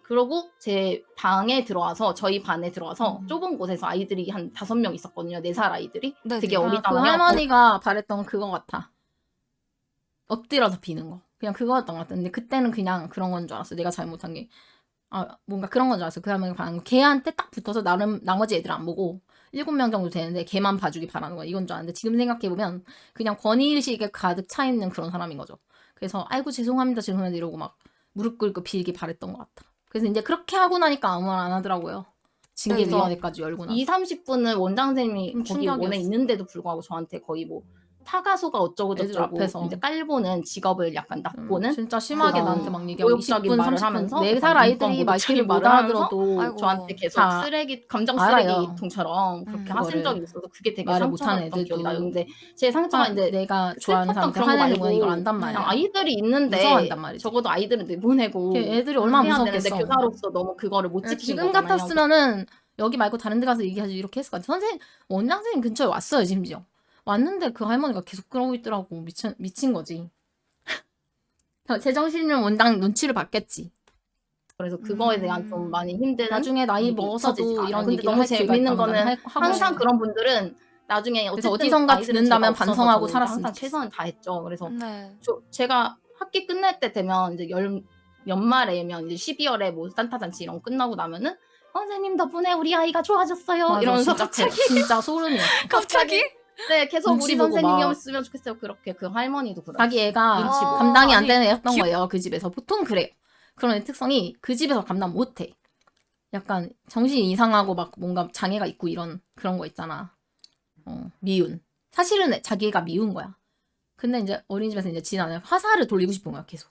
그러고 제 방에 들어와서 저희 반에 들어와서 좁은 곳에서 아이들이 한 5명 있었거든요. 4살 아이들이. 네네. 되게 그 어리잖아요. 할머니가 바랬던 그거 같아. 엎드려서 비는 거. 그냥 그거였던 것 같은데 그때는 그냥 그런 건 줄 알았어. 내가 잘못한 게. 뭔가 그런 건 줄 알았어. 그 할머니가 바라는 거. 걔한테 딱 붙어서 나머지 애들 안 보고 7명 정도 되는데 걔만 봐주기 바라는 거야. 이건 줄 알았는데 지금 생각해보면 그냥 권위의식에 가득 차 있는 그런 사람인 거죠. 그래서 아이고 죄송합니다 이러고 막 무릎 꿇고 빌기 바랬던 것 같아. 그래서 이제 그렇게 하고 나니까 아무 말 안 하더라고요. 징계위원회까지 열고 나서. 20-30분을 원장 선생님이 좀 거기 원에 충격이었어. 있는데도 불구하고 저한테 거의 뭐 타가소가 어쩌고 애들 저쩌고 앞에서. 이제 깔보는 직업을 약간 납보는 진짜 심하게 그런 나한테 막 얘기하고 모욕적인 20분, 말을 30분 하면서 4살 약간 아이들이 인권 말귀를 모독적인 못 말을 하면서 알아들어도 아이고. 저한테 계속 다 감정 알아요. 쓰레기통처럼 그렇게 하신 그거를 적이 있어서 그게 되게 말을 못하는 상처였던 기억이 나요. 애들도 근데 제 상처가 이제 내가 좋아하는 슬펐던 사람한테 그런 거 화내는 건 말고 이걸 안단 그냥 말이야. 아이들이 있는데 무서워한단 말이지. 적어도 아이들은 내보내고 애들이 얼마나 해야 되는데 무섭겠어. 교사로서 너무 그거를 못 지킨 지금 거잖아요. 같았으면은 여기 말고 다른 데 가서 얘기하지 이렇게 했을 것 같아. 원장 선생님 근처에 왔어요 심지어. 왔는데 그 할머니가 계속 그러고 있더라고. 미친 거지. 제정신이면 원장 눈치를 봤겠지. 그래서 그거에 대한 좀 많이 힘든 나중에 나이 일이 먹어서도 있어지지가 않아요. 이런 근데 얘기를 너무 할 기회가 재밌는 있다면 거는 하고 항상 싶어. 그런 분들은 나중에 그래서 어쨌든 어디선가 아이들은 듣는다면 제가 없어서 반성하고 저는 살았으면 항상 좋겠어. 최선을 다했죠. 그래서 네. 제가 학기 끝날 때 되면 이제 연말에면 이제 12월에 뭐 산타 잔치 이런 거 끝나고 나면은 선생님 덕분에 우리 아이가 좋아졌어요. 맞아, 이러면서 진짜 갑자기 진짜 소름이야. 갑자기? 네 계속 눈치 우리 보고 선생님이었으면 좋겠어요. 그렇게 그 할머니도 그렇고 자기 애가 눈치 보고. 감당이 안 아니, 되는 애였던 거예요. 그 집에서. 보통 그래요. 그런 애 특성이 그 집에서 감당 못 해. 약간 정신이 이상하고 막 뭔가 장애가 있고 이런 그런 거 있잖아. 미운. 사실은 자기가 미운 거야. 근데 이제 어린이집에서 이제 지나면 화살을 돌리고 싶은 거야, 계속.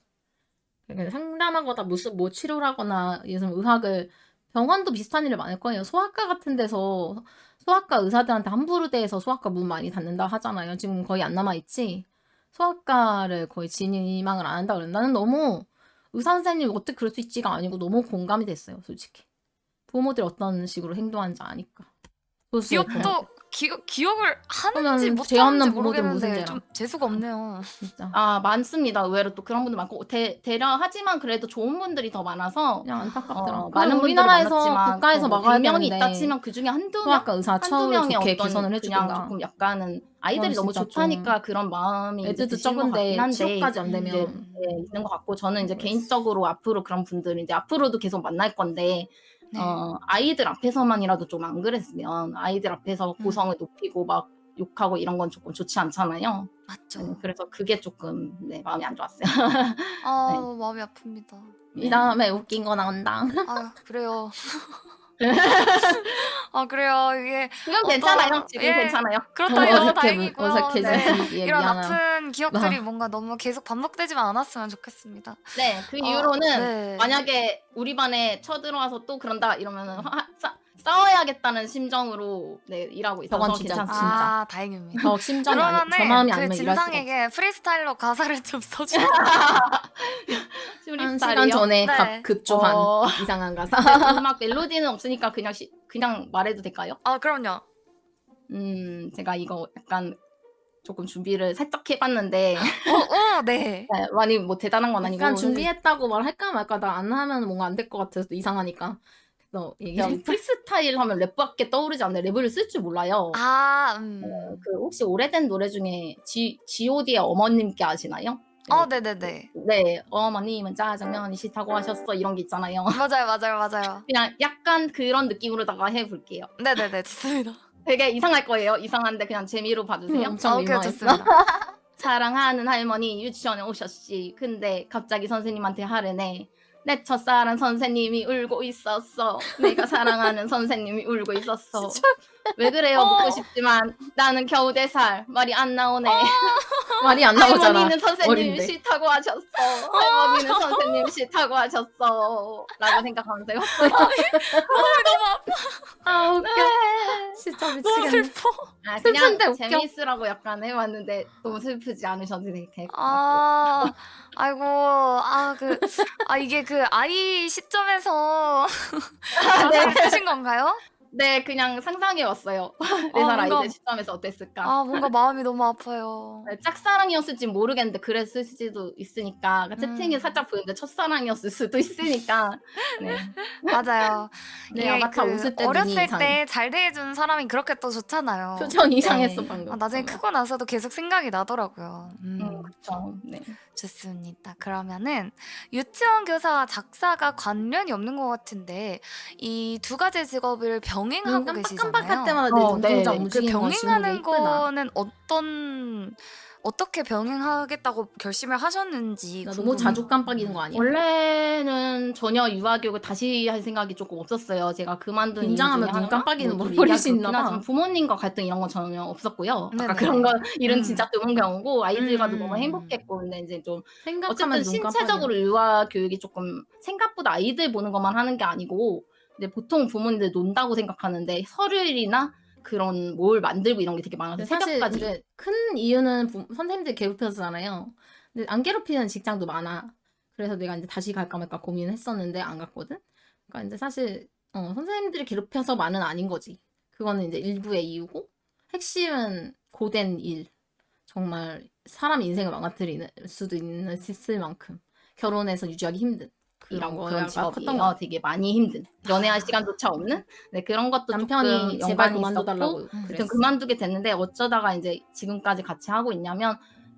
그러니까 상담하거나 무슨 뭐 치료를 하거나 예를 들면 의학을 병원도 비슷한 일을 많을 거예요. 소아과 같은 데서 소아과 의사들한테 함부로 대해서 소아과 문 많이 닫는다 하잖아요. 지금 거의 안 남아있지. 소아과를 거의 진입망을 안 한다 그래. 나는 너무 의사 선생님이 어떻게 그럴 수 있지가 아니고 너무 공감이 됐어요, 솔직히. 부모들이 어떤 식으로 행동하는지 아니까. 기억도 기억을 하는지 그러면 죄 없는 못하는지 부모들 무슨 모르겠는데 죄라. 좀 재수가 없네요. 진짜. 아 많습니다. 의외로 또 그런 분들 많고 대려 하지만 그래도 좋은 분들이 더 많아서 그냥 안타깝더라. 많은 많은 분들이 우리나라에서 만났지만 국가에서 뭐 막아야 100명이 되는데 있다 치면 그중에 한두 명? 소아과 의사 한두 처우를 명의 좋게 어떤 개선을 그냥 해주든가. 조금 약간은 아이들이 그건 너무 진짜 좋다니까 그런 마음이 이제 애들도 드시는 것 같긴 적은데 한데 취업까지 안 이제 되면 있는 것 같고 저는 이제 모르겠어. 개인적으로 앞으로 그런 분들 이제 앞으로도 계속 만날 건데 네. 아이들 앞에서만이라도 좀 안 그랬으면 아이들 앞에서 고성을 높이고 막 욕하고 이런 건 조금 좋지 않잖아요. 맞죠. 그래서 그게 조금 마음이 안 좋았어요. 아 마음이 아픕니다. 이 다음에 웃긴 거 나온다. 아 그래요. 아 그래요. 이게 지금 어떤- 괜찮아요. 지금 예. 괜찮아요. 그렇다니 너무 어색해, 다행이고요. 어색해진 네. 분위기에 이런 미안해요. 아픈 기억들이 뭔가 너무 계속 반복되지만 않았으면 좋겠습니다. 네, 그 이후로는 네. 만약에 우리 반에 쳐들어와서 또 그런다 이러면은 싸워야겠다는 심정으로 일하고 있어서 저건 진짜 괜찮습니다. 아 다행입니다. 저 심정이 아니, 저 그러면은 마음이 그 아니면 일할 수가 없어. 진상에게 프리스타일로 가사를 좀 써주세요. 한 시간 전에 네. 급조한 이상한 가사. 음악 멜로디는 없으니까 그냥 말해도 될까요? 아 그럼요. 제가 이거 약간 조금 준비를 살짝 해봤는데 네. 많이 뭐 대단한 건 아니고 약간 준비했다고 말할까 말까 나 안 하면 뭔가 안 될 것 같아서 이상하니까. 그래서 그냥 프리스타일 하면 랩밖에 떠오르지 않는데 랩을 쓸 줄 몰라요. 아 그 혹시 오래된 노래 중에 G.O.D의 어머님께 아시나요? 네네네. 네, 어머님은 짜장면이 싫다고 하셨어 이런 게 있잖아요. 맞아요. 그냥 약간 그런 느낌으로다가 해볼게요. 네네네 좋습니다. 되게 이상할 거예요. 이상한데 그냥 재미로 봐주세요. 엄청 오케이 민망했어. 좋습니다. 사랑하는 할머니 유치원에 오셨지. 근데 갑자기 선생님한테 하르네. 내 첫사랑 선생님이 울고 있었어. 내가 사랑하는 선생님이 울고 있었어. 왜 그래요? 묻고 싶지만 나는 겨우 4살. 말이 안 나오네. 말이 안 나오잖아. 할머니는 선생님이 어린데. 싫다고 하셨어. 할머니는 선생님이 싫다고 하셨어. 라고 생각하면서 해봤어요. 아 웃겨. 진짜 너무 미치겠네. 슬퍼. 그냥 슬픈데 웃겨. 재미있으라고 약간 해봤는데 너무 슬프지 않으셔도 될것 같아요. 아 아이고 이게 그 아이 시점에서 가사를 쓰신 건가요? 네, 그냥 상상해왔어요. 4살 뭔가- 아이들 시점에서 어땠을까. 아 뭔가 마음이 너무 아파요. 짝사랑이었을지 모르겠는데 그랬을 수도 있으니까 채팅이 살짝 보이는데 첫사랑이었을 수도 있으니까 네. 맞아요. 네, 이게 아마 다 웃을 때 눈이 어렸을 이상해. 때 잘 대해준 사람이 그렇게 또 좋잖아요. 표정 이상했어 네. 방금. 나중에 크고 나서도 계속 생각이 나더라고요. 그쵸. 네. 좋습니다. 그러면은 유치원 교사와 작사가 관련이 없는 것 같은데 이 두 가지 직업을 병행하고 계시잖아요. 깜빡깜빡할 때마다 내 눈동자 네. 그 움직이는 거 지우는 게 병행하는 이쁘다. 거는 어떻게 병행하겠다고 결심을 하셨는지 나 너무 자주 깜빡이는 거 아니야? 원래는 전혀 유아교육을 다시 할 생각이 조금 없었어요. 제가 그만둔 이유 긴장하면 중에 눈 하나가 깜빡이는 뭐 뭐 좀 버릴 얘기가 수 있나 그렇긴 봐. 하지만 부모님과 갈등 이런 건 전혀 없었고요. 네네. 아까 그런 거 일은 음. 진짜 드문 경우고 아이들과도 너무 행복했고 근데 이제 좀 생각하면 어쨌든 눈 신체적으로 유아 교육이 조금 생각보다 아이들 보는 것만 하는 게 아니고 이제 보통 부모님들 논다고 생각하는데 서류일이나 그런 뭘 만들고 이런 게 되게 많아서 근데 사실 새벽까지 이제 큰 이유는 선생님들 괴롭혀서잖아요. 근데 안 괴롭히는 직장도 많아. 그래서 내가 이제 다시 갈까 말까 고민했었는데 안 갔거든. 그러니까 이제 사실 선생님들이 괴롭혀서만은 아닌 거지. 그거는 이제 일부의 이유고 핵심은 고된 일. 정말 사람 인생을 망가뜨리는 수도 있을 만큼 결혼해서 유지하기 힘든 이런 그런 거가 컸던 직업이에요. 거. 되게 많이 힘든 연애할 시간조차 없는 네, 그런 것도 남편이 조금 제발 연관이 그만둬달라고 있었고 그랬어. 아무튼 그만두게 됐는데 어쩌다가 이제 지금까지 같이 하고 있냐면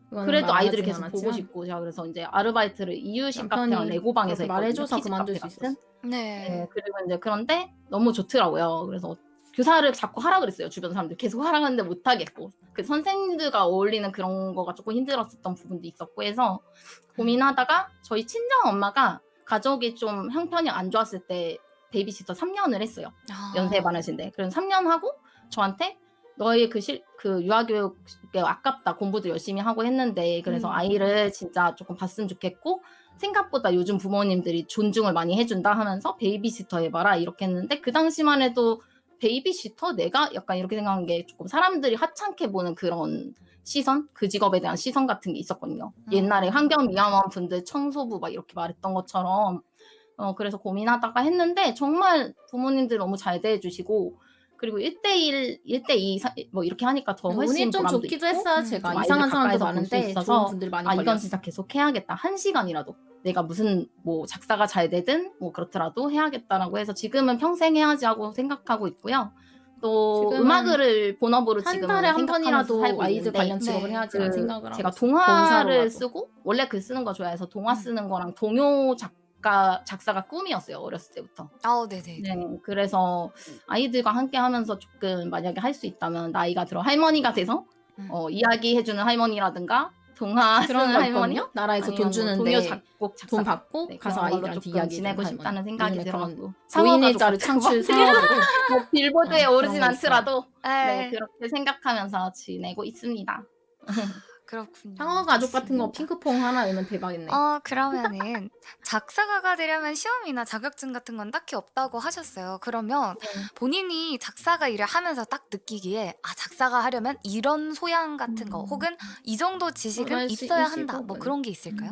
그거는 그래도 아이들을 말하진 계속 보고 않았지만 싶고 제가 그래서 이제 아르바이트를 이유식 남편이 카페랑 레고방에서 그렇게 말해줘서 그만둘 수 있었어. 네. 네, 그리고 이제 그런데 너무 좋더라고요. 그래서 교사를 자꾸 하라 그랬어요. 주변 사람들 계속 하라 하는데 못 하겠고 그 선생님들과 어울리는 그런 거가 조금 힘들었었던 부분도 있었고 해서 고민하다가 저희 친정 엄마가 가족이 좀 형편이 안 좋았을 때 베이비시터 3년을 했어요. 연세 많으신데. 그래서 3년 하고 저한테 너의 그 유아교육에 아깝다. 공부도 열심히 하고 했는데 그래서 아이를 진짜 조금 봤으면 좋겠고 생각보다 요즘 부모님들이 존중을 많이 해준다 하면서 베이비시터 해봐라 이렇게 했는데 그 당시만 해도 베이비시터 내가 약간 이렇게 생각한 게 조금 사람들이 하찮게 보는 그런 시선? 그 직업에 대한 시선 같은 게 있었거든요. 옛날에 환경미화원 분들 청소부 막 이렇게 말했던 것처럼 그래서 고민하다가 했는데 정말 부모님들 너무 잘 대해주시고 그리고 1대1, 1대2 뭐 이렇게 하니까 더 훨씬 운이 좀 보람도 좋기도 있고 했어요. 제가 좀 이상한 아이들 사람도 가까이서 볼 수 많은데 있어서 좋은 분들 많이 아 이건 걸렸어. 진짜 계속 해야겠다. 1시간이라도 내가 무슨 뭐 작사가 잘 되든 뭐 그렇더라도 해야겠다라고 해서 지금은 평생 해야지 하고 생각하고 있고요. 또 지금은 음악을 본업으로 한 지금은 달에 한 생각하면서 번이라도 살고 아이들 있는데 관련 직업을 네. 해야지라는 그 생각을 하고 제가 있어요. 동화를 봉사로라도. 쓰고 원래 글 쓰는 거 좋아해서 동화 쓰는 거랑 동요 작사가 꿈이었어요. 어렸을 때부터. 네네. 네, 그래서 아이들과 함께 하면서 조금 만약에 할 수 있다면 나이가 들어 할머니가 돼서 이야기해주는 할머니라든가 동화 그런 쓰는 거 할머니 있거든요. 나라에서 돈 아니면 뭐 주는데 동요 작곡 작사 돈 받고 네, 가서 그런 걸로 아이들한테 조금 이야기해주는 지내고 할머니. 싶다는 생각이 요즘에 그런 들어가고 노인일자를 창출상하고 뭐 빌보드에 그런 오르진 거 않더라도 네 네. 그렇게 생각하면서 지내고 있습니다. 그렇군요. 상어 가족 같은 거 좋습니다. 핑크퐁 하나 내면 대박이네. 그러면은 작사가가 되려면 시험이나 자격증 같은 건 딱히 없다고 하셨어요. 그러면 네. 본인이 작사가 일을 하면서 딱 느끼기에 작사가 하려면 이런 소양 같은 거 혹은 이 정도 지식은 얼마일수 있어야 25 한다. 뭐 분. 그런 게 있을까요?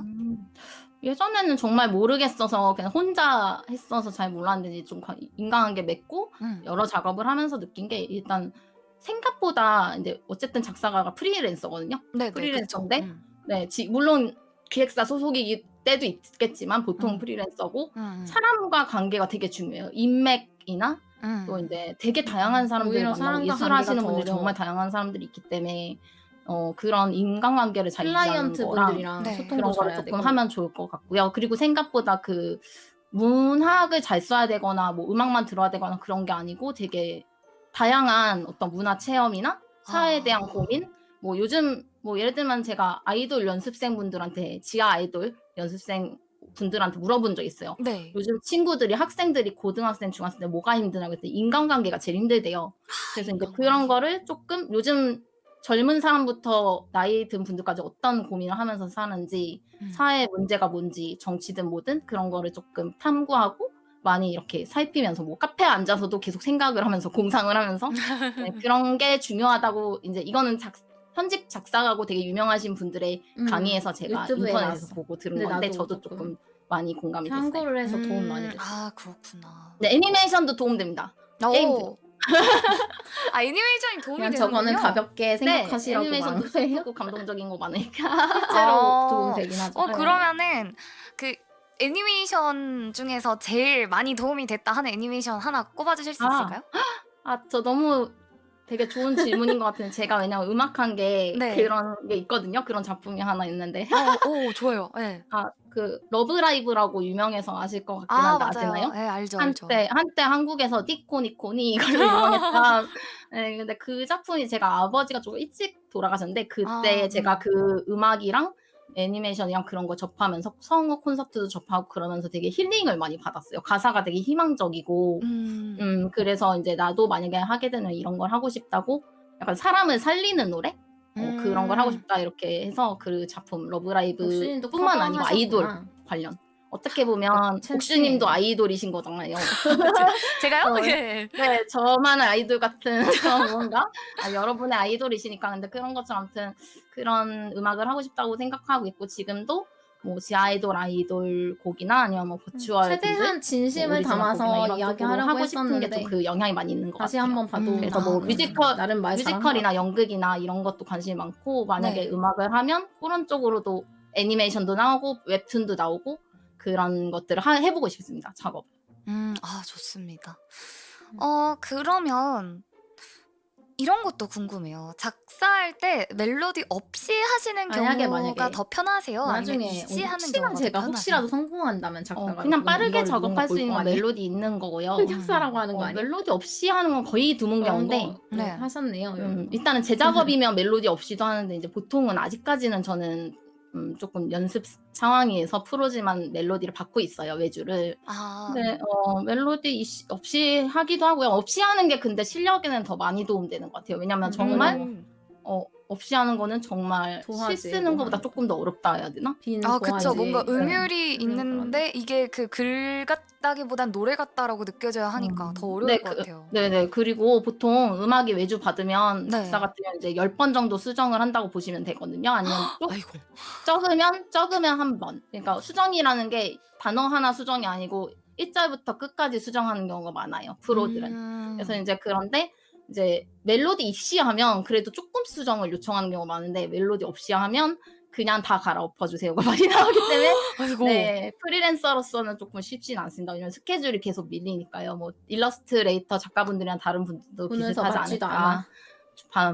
예전에는 정말 모르겠어서 그냥 혼자 했어서 잘 몰랐는데 이제 좀 인간관계 맺고 여러 작업을 하면서 느낀 게 일단 생각보다 이제 어쨌든 작사가가 프리랜서거든요. 네, 프리랜서인데 네, 물론 기획사 소속이기 때도 있겠지만 보통 프리랜서고 사람과 관계가 되게 중요해요. 인맥이나 또 이제 되게 다양한 사람들을 오히려 만나고 사람과 예술하시는 관계가 더 분들이 정말 어려워. 다양한 사람들이 있기 때문에 그런 인간관계를 잘 유지하는 클라이언트 거랑 분들이랑 네. 소통도 그런 거를 잘해야 조금 되고. 하면 좋을 것 같고요. 그리고 생각보다 그 문학을 잘 써야 되거나 뭐 음악만 들어야 되거나 그런 게 아니고 되게 다양한 어떤 문화 체험이나 사회에 대한 고민 뭐 요즘 뭐 예를 들면 제가 아이돌 연습생분들한테 지하 아이돌 연습생 분들한테 물어본 적 있어요. 네. 요즘 친구들이 학생들이 고등학생 중학생 때 뭐가 힘드냐고 했더니 인간관계가 제일 힘들대요. 그래서 이제 그런 거를 조금 요즘 젊은 사람부터 나이 든 분들까지 어떤 고민을 하면서 사는지 사회 문제가 뭔지 정치든 뭐든 그런 거를 조금 탐구하고 많이 이렇게 살피면서 뭐 카페에 앉아서도 계속 생각을 하면서 공상을 하면서 네, 그런 게 중요하다고 이제 이거는 현직 작사가고 되게 유명하신 분들의 강의에서 제가 유튜브에 인터넷에서 나왔어. 보고 들은 근데 건데 나도 저도 조금 많이 공감이 됐어요. 참고를 해서 도움 많이 됐어. 그렇구나. 네, 애니메이션도 도움됩니다. 게임도. 애니메이션이 도움이 그냥 되는군요. 저거는 가볍게 네, 생각하시라고 애니메이션도 말한 거예요. 슬프고 감동적인 거 많으니까. 실제로 도움 되긴 하죠. 그러면은 그 애니메이션 중에서 제일 많이 도움이 됐다 하는 애니메이션 하나 꼽아주실 수 있을까요? 저 너무 되게 좋은 질문인 것 같은데 제가 왜냐면 음악한 게 네. 그런 게 있거든요. 그런 작품이 하나 있는데 좋아요. 네. 그 러브라이브라고 유명해서 아실 것 같긴 한데 맞아요. 아시나요? 네, 알죠. 한때 한국에서 니코니코니 이걸로 유명했던 네, 근데 그 작품이 제가 아버지가 조금 일찍 돌아가셨는데 그때 제가 그 음악이랑 애니메이션이랑 그런 거 접하면서 성우 콘서트도 접하고 그러면서 되게 힐링을 많이 받았어요. 가사가 되게 희망적이고 그래서 이제 나도 만약에 하게 되면 이런 걸 하고 싶다고 약간 사람을 살리는 노래? 그런 걸 하고 싶다 이렇게 해서 그 작품 옥수님도 러브라이브뿐만 아니고 아이돌 커버하셨구나. 관련 어떻게 보면 챈스네. 옥수님도 아이돌이신 거잖아요. 제가요? 네, 저만의 아이돌 같은 그런 뭔가 여러분의 아이돌이시니까 근데 그런 것처럼 아무튼 그런 음악을 하고 싶다고 생각하고 있고 지금도 뭐 아이돌 곡이나 아니면 뭐 버추얼 최대한 진심을 담아서 이야기하려고 하고 싶은 게 좀 했었는데 그 영향이 많이 있는 것 다시 같아요. 한번 봐도 그래서 뭐 나름 말 잘한 뮤지컬이나 연극이나 이런 것도 관심이 많고 만약에 네. 음악을 하면 그런 쪽으로도 애니메이션도 나오고 웹툰도 나오고 그런 것들을 해보고 싶습니다. 작업. 좋습니다. 그러면 이런 것도 궁금해요. 작사할 때 멜로디 없이 하시는 경우가 더 편하세요? 아니면 나중에 있이 하는 혹시나 경우가 제가 더 혹시라도 편하세요? 성공한다면 작가가 그냥 빠르게 작업할 수 있는 멜로디 있는 거고요. 흑역사라고 하는 거 아니에요? 멜로디 없이 하는 건 거의 드문경인데 네. 하셨네요. 일단은 제 작업이면 멜로디 없이도 하는데 이제 보통은 아직까지는 저는 조금 연습 상황에서 프로지만 멜로디를 받고 있어요, 외주를. 근데 멜로디 없이 하기도 하고요. 없이 하는 게 근데 실력에는 더 많이 도움되는 것 같아요. 왜냐면 정말 없이 하는 거는 정말 시 쓰는 것보다 조금 더 어렵다 해야 되나? 그쵸. 뭔가 음율이 있는데 이게 그 글 같다기보단 노래 같다라고 느껴져야 하니까 더 어려울 것 같아요. 네네. 그리고 보통 음악이 외주 받으면 네. 작사 같으면 이제 10번 정도 수정을 한다고 보시면 되거든요. 아니면 아이고. 적으면 한 번. 그러니까 수정이라는 게 단어 하나 수정이 아니고 1절부터 끝까지 수정하는 경우가 많아요. 프로들은. 음. 그래서 이제 그런데 이제 멜로디 있이 하면 그래도 조금 수정을 요청하는 경우가 많은데 멜로디 없이 하면 그냥 다 갈아엎어 주세요가 많이 나오기 때문에 아이고. 네, 프리랜서로서는 조금 쉽진 않습니다. 왜냐면 스케줄이 계속 밀리니까요. 뭐 일러스트레이터 작가분들이랑 다른 분들도 분야에서 비슷하지 맞지도 않을까.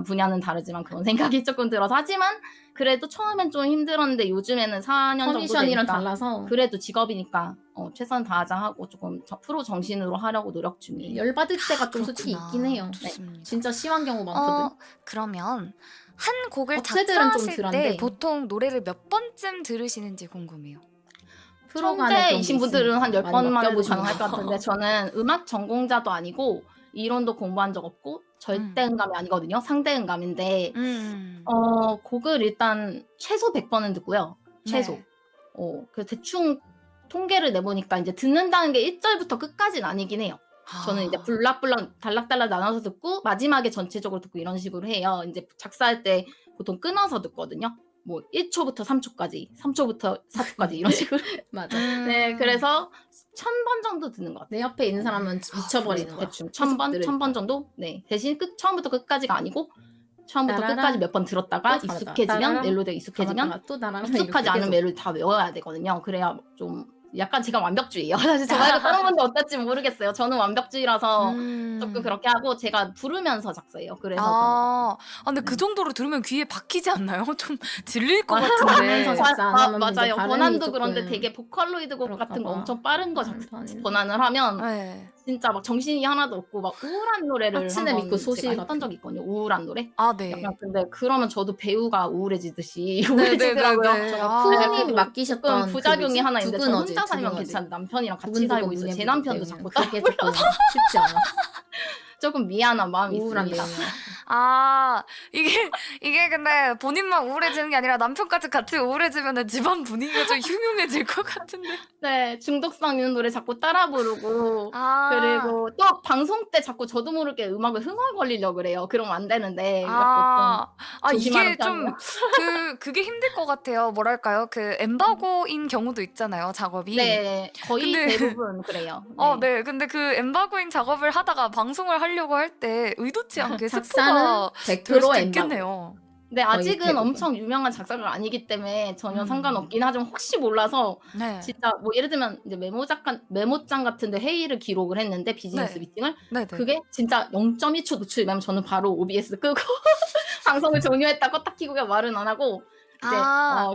분야는 다르지만 그런 생각이 조금 들어서 하지만 그래도 처음엔 좀 힘들었는데 요즘에는 4년 정도 커미션이랑 되니까 달라서 그래도 직업이니까 최선 다하자 하고 조금 프로 정신으로 하려고 노력 중이에요. 열받을 때가 좀 솔직히 그렇구나. 있긴 해요. 좋습니다. 진짜 심한 경우 많거든. 그러면 한 곡을 업체들은 좀 작사하실 때 덜한데. 보통 노래를 몇 번쯤 들으시는지 궁금해요. 천재이신 분들은 한 10번만 해도 맡겨보시는 가능할 것 거. 같은데 저는 음악 전공자도 아니고 이론도 공부한 적 없고 절대 음감이 아니거든요. 상대 음감인데 곡을 일단 최소 100번은 듣고요. 최소. 네. 그래서 대충 통계를 내보니까 이제 듣는다는 게 1절부터 끝까지는 아니긴 해요. 저는 이제 블락블락 달락달락 나눠서 듣고 마지막에 전체적으로 듣고 이런 식으로 해요. 이제 작사할 때 보통 끊어서 듣거든요. 뭐 1초부터 3초까지, 3초부터 4초까지 이런 식으로. 맞아. 네, 그래서 1000번 정도 듣는 것 같아요. 내 옆에 있는 사람은 미쳐버리는 거야. 대충 1000번 정도? 네. 대신 처음부터 끝까지가 아니고 처음부터 따라라. 끝까지 몇 번 들었다가 또 다르다. 익숙해지면 따라라. 멜로디가 익숙해지면 가다가 또 나랑 익숙하지 않은 멜로디 다 외워야 되거든요. 그래야 좀 약간 제가 완벽주의예요. 사실 저 말고 다른 분들 어떨지 모르겠어요. 저는 완벽주의라서 조금 그렇게 하고 제가 부르면서 작사해요. 그래서 근데 그 정도로 들으면 귀에 박히지 않나요? 좀 질릴 것 부르면서 같은데. 작사 안 하면 이제 맞아요. 발음이 번안도 조금 그런데 되게 보컬로이드 곡 그럴까 같은 거 봐. 엄청 빠른 거 말도 안 되는. 번안을 하면 네. 진짜 막 정신이 하나도 없고 막 우울한 노래를 하츠네 한번 미쿠 소실 제가 했던 같은 적이 있거든요. 우울한 노래. 아, 네. 약간 근데 그러면 저도 배우가 우울해지듯이 네, 우울해지더라고요. 네, 네. 제가 네, 푸님 그래서 맡기셨던 조금 부작용이 그 하나 있는데 저 두근어지, 혼자 살면 두근어지. 괜찮은데 남편이랑 같이 두근두근 살고 있어요. 제 문예부기 남편도 때문에 자꾸 그게 조금 쉽지 않아. 조금 미안한 마음이 우울한 있습니다. 내용이야. 이게 근데 본인만 우울해지는 게 아니라 남편까지 같이 우울해지면 집안 분위기가 좀 흉흉해질 것 같은데. 네, 중독성 있는 노래 자꾸 따라 부르고 아. 그리고 또 방송 때 자꾸 저도 모르게 음악을 흥얼거리려고 그래요. 그러면 안 되는데 자꾸 조심하는 이게 좀 편이에요. 그게 힘들 것 같아요. 뭐랄까요? 그 엠바고인 경우도 있잖아요, 작업이. 네, 거의 근데- 대부분 그래요. 네. 근데 그 엠바고인 작업을 하다가 방송을 하려고 할 때 의도치 않게 작사는 스포가 될 100% 수도 엠바고. 있겠네요. 근데 거의 아직은 대부분. 엄청 유명한 작사가가 아니기 때문에 전혀 음. 상관없긴 하지만 혹시 몰라서 네. 진짜 뭐 예를 들면 이제 메모장 같은데 회의를 기록을 했는데 비즈니스 네. 미팅을 네. 그게 진짜 0.1초 노출이면 저는 바로 OBS 끄고 방송을 종료했다 껐다 키고 그냥 말은 안 하고 이제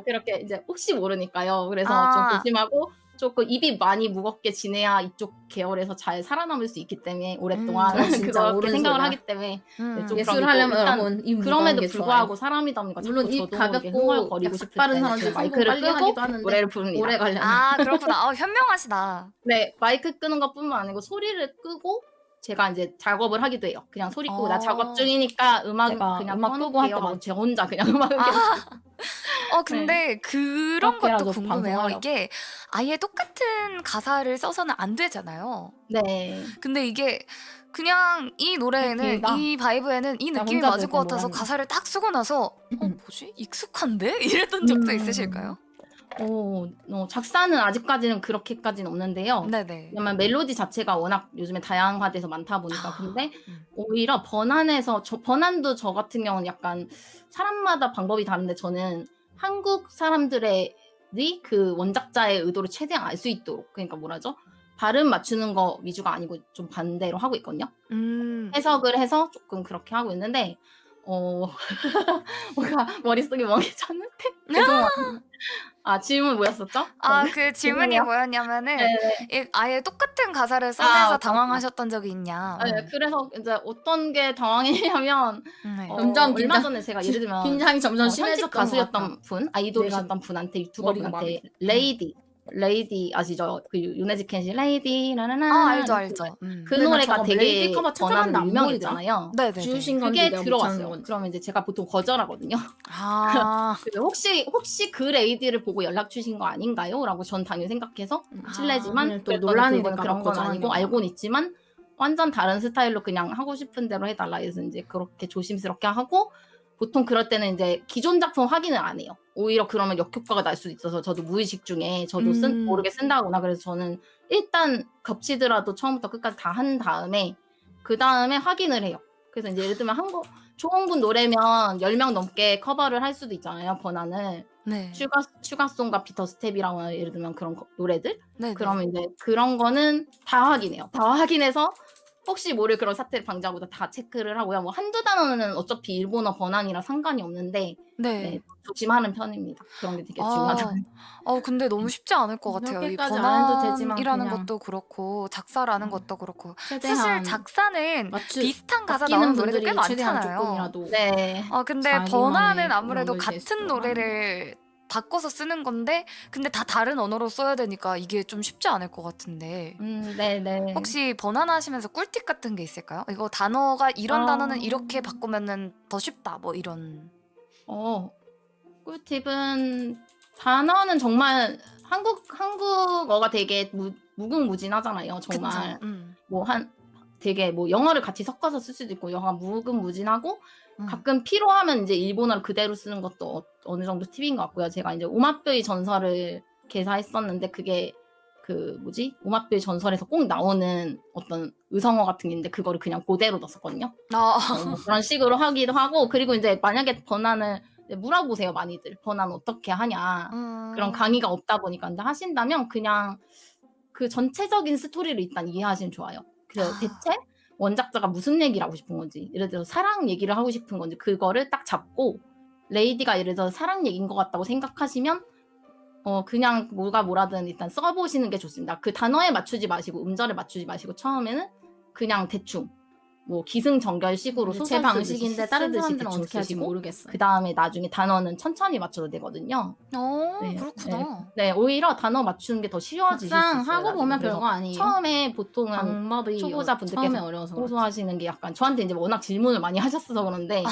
그렇게 이제 혹시 모르니까요. 그래서 좀 조심하고 조금 입이 많이 무겁게 지내야 이쪽 계열에서 잘 살아남을 수 있기 때문에 오랫동안 진짜 그렇게 옳은 생각을 소리야. 하기 때문에 네, 좀 예술 그런 게 하려면 일단 여러분 입 무거운 그럼에도 게 불구하고 좋아요. 사람이다 보니까 물론 자꾸 입 저도 가볍고 흥얼거리고 약삭 싶을 빠른 때 사람들이 성공 마이크를 빨리 하기도 끄고 하는데 노래를 부릅니다. 오래 가려면. 그렇구나. 현명하시다. 네, 마이크 끄는 것뿐만 아니고 소리를 끄고 제가 이제 작업을 하기도 해요. 그냥 소리 끄고 나 작업 중이니까 음악 제가 그냥 음악 끄고 할 꺼놓을게요 하고 때만 제 혼자 그냥 음악을 계속 근데 그런 것도 그렇게라도 궁금해요. 방송하려고. 이게 아예 똑같은 가사를 써서는 안 되잖아요. 네. 근데 이게 그냥 이 노래에는 길다. 이 바이브에는 이 나 느낌이 혼자 맞을 들을 것 땐 같아서 몰랐네. 가사를 딱 쓰고 나서 뭐지? 익숙한데? 이랬던 적도 있으실까요? 작사는 아직까지는 그렇게까지는 없는데요. 네네. 왜냐면 멜로디 자체가 워낙 요즘에 다양화돼서 많다 보니까 근데 음. 오히려 번안도 저 같은 경우는 약간 사람마다 방법이 다른데 저는 한국 사람들의 그 원작자의 의도를 최대한 알 수 있도록 그러니까 뭐라죠? 발음 맞추는 거 위주가 아니고 좀 반대로 하고 있거든요. 해석을 해서 조금 그렇게 하고 있는데 뭔가 머릿속이 멍해졌는데 죄송합니다. 질문 뭐였었죠? 그 질문이 죄송해요. 뭐였냐면은 네. 아예 똑같은 가사를 써내서 맞다. 당황하셨던 적이 있냐? 네, 그래서 이제 어떤 게 당황했냐면 네. 점점 얼마 긴장- 전에 제가 예를 들면 긴장이 점점 현직 심해졌던 것 같아. 가수였던 분, 아이돌이셨던 분한테 유튜버분한테 머리가 레이디 아시죠? 그 유네즈 켄시 레이디 라라라 알죠. 그 근데 나 노래가 저거 되게 레이디 커버 찾아봤는데 번안으로 안 유명했잖아요. 네네. 지우신 건지 그게 내가 못 들어왔어요. 찾는 건지. 그러면 이제 제가 보통 거절하거든요. 그래서 혹시 그 레이디를 보고 연락 주신 거 아닌가요? 라고 전 당연히 생각해서 실례지만 오늘 또 그랬더니 논란이 그분은 될까 그런 봐 건 거절하는 아니고 경우가 알고는 있지만 완전 다른 스타일로 그냥 하고 싶은 대로 해달라 해서 이제 그렇게 조심스럽게 하고 보통 그럴 때는 이제 기존 작품 확인을 안 해요. 오히려 그러면 역효과가 날 수도 있어서 저도 무의식 중에 저도 모르게 쓴다거나 그래서 저는 일단 겹치더라도 처음부터 끝까지 다 한 다음에 그 다음에 확인을 해요. 그래서 이제 예를 들면 좋은 분 노래면 10명 넘게 커버를 할 수도 있잖아요. 번안을. 네. 슈가송과 비터 스텝이라고 예를 들면 그런 노래들. 네. 그러면 이제 그런 거는 다 확인해요. 다 확인해서 혹시 모를 그런 사태를 방지하고자 다 체크를 하고요. 뭐 한두 단어는 어차피 일본어 번안이라 상관이 없는데 네, 조심하는 편입니다. 그런 게 되게 중요하잖아요. 근데 너무 쉽지 않을 것 같아요. 이 그렇게까지 안 해도 되지만 번안이라는 그냥 것도 그렇고 작사라는 것도 그렇고 최대한 사실 작사는 비슷한 가사 아끼는 나오는 노래들 꽤 분들이 최대한 많잖아요. 조금이라도 네. 근데 자기만의 번안은 아무래도 그런 걸 낼 같은 수 노래를 바꿔서 쓰는 건데 근데 다 다른 언어로 써야 되니까 이게 좀 쉽지 않을 것 같은데 네네. 혹시 번안하시면서 꿀팁 같은 게 있을까요? 이거 단어가 이런 단어는 이렇게 바꾸면은 더 쉽다 뭐 이런. 꿀팁은 단어는 정말 한국어가 되게 무궁무진하잖아요. 정말 그쵸. 되게 뭐 영어를 같이 섞어서 쓸 수도 있고 영어가 무궁무진하고 음. 가끔 필요하면 이제 일본어를 그대로 쓰는 것도 어느 정도 팁인 것 같고요. 제가 이제 오마뼈의 전설을 개사했었는데 그게 오마뼈의 전설에서 꼭 나오는 어떤 의성어 같은 게 있는데 그거를 그냥 그대로 넣었었거든요. 뭐 그런 식으로 하기도 하고 그리고 이제 만약에 번안을 물어보세요. 많이들 번안 어떻게 하냐 그런 강의가 없다 보니까 근데 하신다면 그냥 그 전체적인 스토리를 일단 이해하시면 좋아요. 대체 원작자가 무슨 얘기를 하고 싶은 건지 예를 들어서 사랑 얘기를 하고 싶은 건지 그거를 딱 잡고 레이디가 예를 들어서 사랑 얘기인 것 같다고 생각하시면 그냥 뭐라든 일단 써보시는 게 좋습니다. 그 단어에 맞추지 마시고 음절에 맞추지 마시고 처음에는 그냥 대충 뭐 기승전결식으로 제 소설 방식인데 다른 쓰듯이 사람들은 대충 어떻게 할지 쓰시고 모르겠어요. 그 다음에 나중에 단어는 천천히 맞춰도 되거든요. 그렇구나. 네, 오히려 단어 맞추는 게 더 쉬워지실 수 있어요. 하고 보면 그래서 별거 아니에요. 처음에 보통은 방법이 초보자분들께서 처음에 어려워서 호소하시는 게 약간 저한테 이제 워낙 질문을 많이 하셨어서 그런데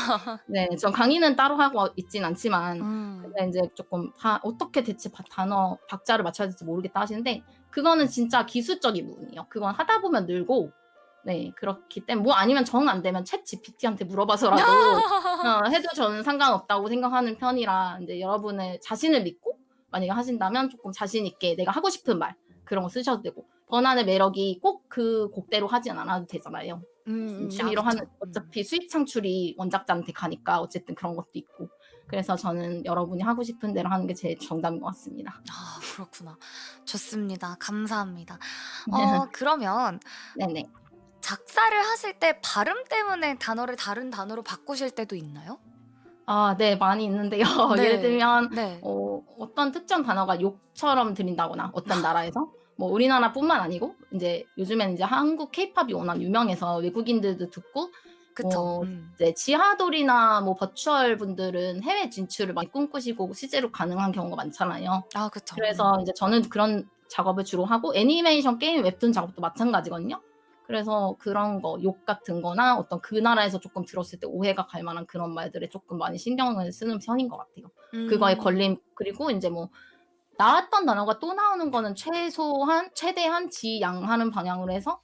네, 전 강의는 따로 하고 있진 않지만 근데 이제 조금 어떻게 대체 단어 박자를 맞춰야 될지 모르겠다 하시는데 그거는 진짜 기술적인 부분이에요. 그건 하다 보면 늘고 네, 그렇기 때문에 뭐 아니면 정 안 되면 챗 GPT한테 물어봐서라도 해도 저는 상관없다고 생각하는 편이라 이제 여러분의 자신을 믿고 만약에 하신다면 조금 자신 있게 내가 하고 싶은 말 그런 거 쓰셔도 되고 번안의 매력이 꼭 그 곡대로 하지 않아도 되잖아요. 취미로 하는 어차피 수익 창출이 원작자한테 가니까 어쨌든 그런 것도 있고 그래서 저는 여러분이 하고 싶은 대로 하는 게 제일 정답인 것 같습니다. 그렇구나. 좋습니다. 감사합니다. 그러면 네네. 작사를 하실 때 발음 때문에 단어를 다른 단어로 바꾸실 때도 있나요? 네, 많이 있는데요. 네. 예를 들면 네. 어떤 특정 단어가 욕처럼 들린다거나 어떤 나라에서 뭐 우리나라뿐만 아니고 이제 요즘에는 이제 한국 케이팝이 워낙 유명해서 외국인들도 듣고 그쵸. 이제 지하돌이나 뭐 버추얼 분들은 해외 진출을 많이 꿈꾸시고 실제로 가능한 경우가 많잖아요. 그쵸. 그래서 이제 저는 그런 작업을 주로 하고 애니메이션 게임 웹툰 작업도 마찬가지거든요. 그래서 그런 거 욕 같은 거나 어떤 그 나라에서 조금 들었을 때 오해가 갈 만한 그런 말들에 조금 많이 신경을 쓰는 편인 것 같아요. 그거에 걸림 그리고 이제 뭐 나왔던 단어가 또 나오는 거는 최대한 지양하는 방향으로 해서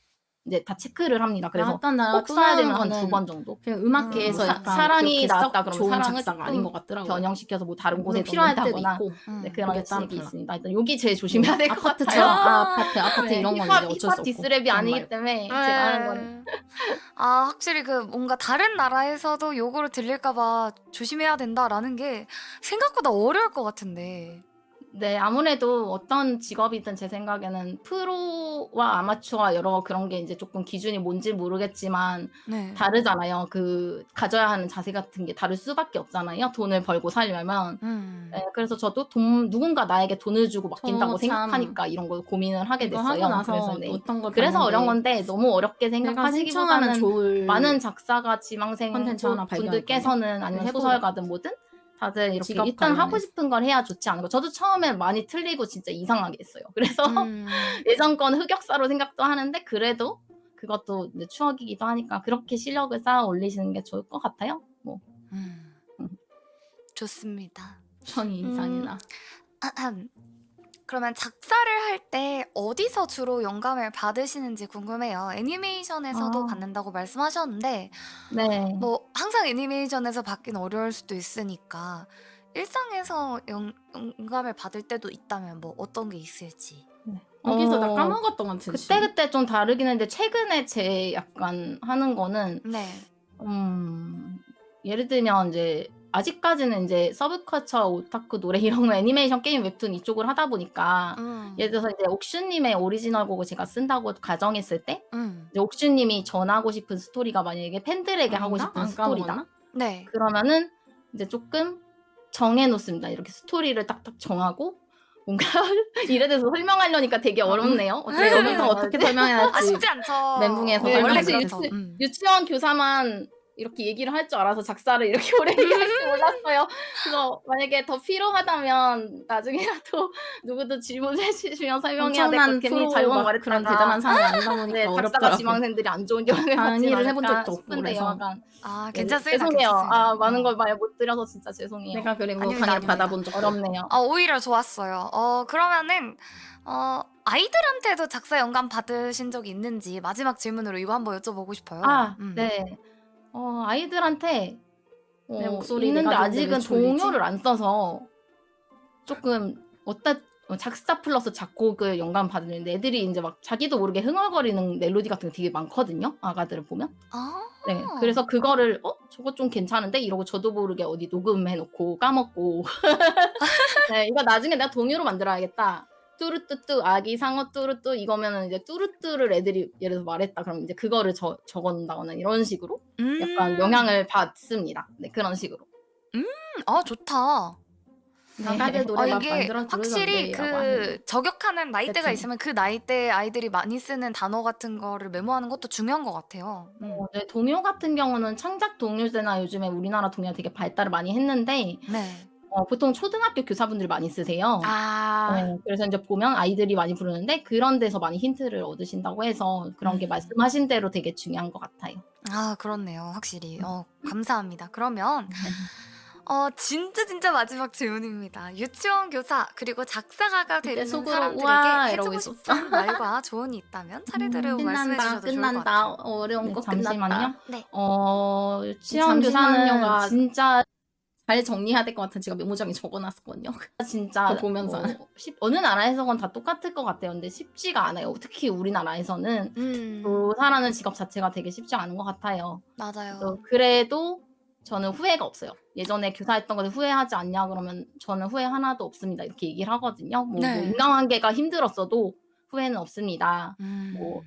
이제 다 체크를 합니다. 그래서 나왔던 단어가 꼭 또 써야 나오는 되면 한 거는 2번 정도. 그냥 음악계에서 약간 사랑이 그렇게 나왔다 썩 그러면 좋은 사랑을 작사가 아닌 것 조금 같더라고요. 변형시켜서 뭐 다른 곳에 물론 필요할 때도 넣는다거나 있고 네, 그런 그게 따로 식이 달라. 있습니다. 일단 여기 제일 조심해야 될 것 같아요. 아파트 네, 이런 건 이제 어쩔 수 힙합 없고. 디스랩이 그런 아니기 말. 때문에 제가 하는 건 확실히 그 뭔가 다른 나라에서도 욕으로 들릴까봐 조심해야 된다라는 게 생각보다 어려울 것 같은데. 네, 아무래도 어떤 직업이든 제 생각에는 프로와 아마추어와 여러 그런 게 이제 조금 기준이 뭔지 모르겠지만 네. 다르잖아요. 가져야 하는 자세 같은 게 다를 수밖에 없잖아요. 돈을 벌고 살려면. 네, 그래서 저도 누군가 나에게 돈을 주고 맡긴다고 생각하니까 이런 걸 고민을 하게 이거 됐어요. 하고 나서 그래서, 어떤 걸 그래서 어려운 봤는데 건데 너무 어렵게 신청하면 생각하시기보다는 좋을 많은 작사가 지망생 콘텐츠 하나 분들께서는 아니면 해보자. 소설가든 뭐든 다들 이렇게 직업 일단 하고 관련해서. 싶은 걸 해야 좋지 않을까. 저도 처음에 많이 틀리고 진짜 이상하게 했어요. 그래서 예전 건 흑역사로 생각도 하는데 그래도 그것도 이제 추억이기도 하니까 그렇게 실력을 쌓아 올리시는 게 좋을 것 같아요. 뭐. 좋습니다. 청이 이상이나. 그러면 작사를 할 때 어디서 주로 영감을 받으시는지 궁금해요. 애니메이션에서도 아. 받는다고 말씀하셨는데 네. 뭐 항상 애니메이션에서 받긴 어려울 수도 있으니까 일상에서 영감을 받을 때도 있다면 뭐 어떤 게 있을지. 여기서 나 어, 까먹었던 것 같은데. 그때그때 좀 다르긴 했는데 최근에 제 약간 하는 거는 네. 예를 들면 이제 아직까지는 이제 서브컬처 오타쿠 노래 이런 거 애니메이션 게임 웹툰 이쪽을 하다 보니까 예를 들어서 이제 옥슈님의 오리지널 곡을 제가 쓴다고 가정했을 때 이제 옥슈님이 전하고 싶은 스토리가 만약에 팬들에게 하고 아닌가? 싶은 안 스토리다. 까먹었나? 네. 그러면은 이제 조금 정해놓습니다. 이렇게 스토리를 딱딱 정하고 뭔가 이래 돼서 설명하려니까 되게 어렵네요. 어떻게 여기서 어떻게 설명해야 아 할지. 쉽지 않죠. 멘붕에서 원래 원래 그렇죠. 유치원 교사만 이렇게 얘기를 할 줄 알아서 작사를 이렇게 오래 얘기할 줄 몰랐어요. 그래서 만약에 더 필요하다면 나중에라도 누구도 질문해 주시면 설명해야 될 것 엄청난 괜히 프로 잘못 막 말했다가 그런 대단한 상황이 아니다 보니까 네, 작사가 어렵더라고. 지망생들이 안 좋은 영향을 받지 강의를 해본 않을까 적도 없고 싶은데요. 그래서. 약간 아 네, 괜찮습니다. 죄송해요. 괜찮습니다. 아 많은 걸 말 못 드려서 진짜 죄송해요. 내가 그리고 아닙니다, 강의 아닙니다. 받아본 적도 어렵네요. 오히려 좋았어요. 그러면은 아이들한테도 작사 영감 받으신 적이 있는지 마지막 질문으로 이거 한번 여쭤보고 싶어요. 네. 아이들한테 내 목소리 있는데 내가 아직은 듣는데 왜 졸리지? 동요를 안 써서 조금 작사 플러스 작곡을 영감 받는데 애들이 이제 막 자기도 모르게 흥얼거리는 멜로디 같은 게 되게 많거든요. 아가들을 보면. 아, 네. 그래서 그거를 저거 좀 괜찮은데 이러고 저도 모르게 어디 녹음해 놓고 까먹고 네, 이거 나중에 내가 동요로 만들어야겠다. 뚜루뚜뚜 아기 상어 뚜루뚜 이거면은 이제 뚜루뚜를 애들이 예를 들어서 말했다 그러면 이제 그거를 적어 놓는다거나 이런 식으로 약간 영향을 받습니다. 네, 그런 식으로. 좋다. 아가들 노래 막 이게 만들어 확실히 저격하는 나이대가 그치. 있으면 그 나이대 아이들이 많이 쓰는 단어 같은 거를 메모하는 것도 중요한 것 같아요. 네, 동요 같은 경우는 창작 동요제나 요즘에 우리나라 동요 되게 발달을 많이 했는데 네. 보통 초등학교 교사분들이 많이 쓰세요. 아, 네, 그래서 이제 보면 아이들이 많이 부르는데 그런 데서 많이 힌트를 얻으신다고 해서 그런 게 말씀하신 대로 되게 중요한 것 같아요. 그렇네요. 확실히. 감사합니다. 그러면 진짜 마지막 질문입니다. 유치원 교사 그리고 작사가가 되는 속으로 사람들에게 우와 이러고 해주고 있었어. 싶은 말과 조언이 있다면 차례대로 말씀해 끝난다 주셔도 좋을 것 같아요. 끝난다 어려운 네, 거 잠시만요. 끝났다. 네. 유치원 교사는 잠시만요가 진짜 잘 정리해야 될 것 같아. 제가 메모장에 적어놨었거든요. 진짜 그거 보면서 어느 나라에서건 다 똑같을 것 같아요. 근데 쉽지가 않아요. 특히 우리나라에서는 교사라는 직업 자체가 되게 쉽지 않은 것 같아요. 맞아요. 그래도 저는 후회가 없어요. 예전에 교사했던 것에 후회하지 않냐 그러면 저는 후회 하나도 없습니다. 이렇게 얘기를 하거든요. 뭐 인간관계가 힘들었어도 후회는 없습니다.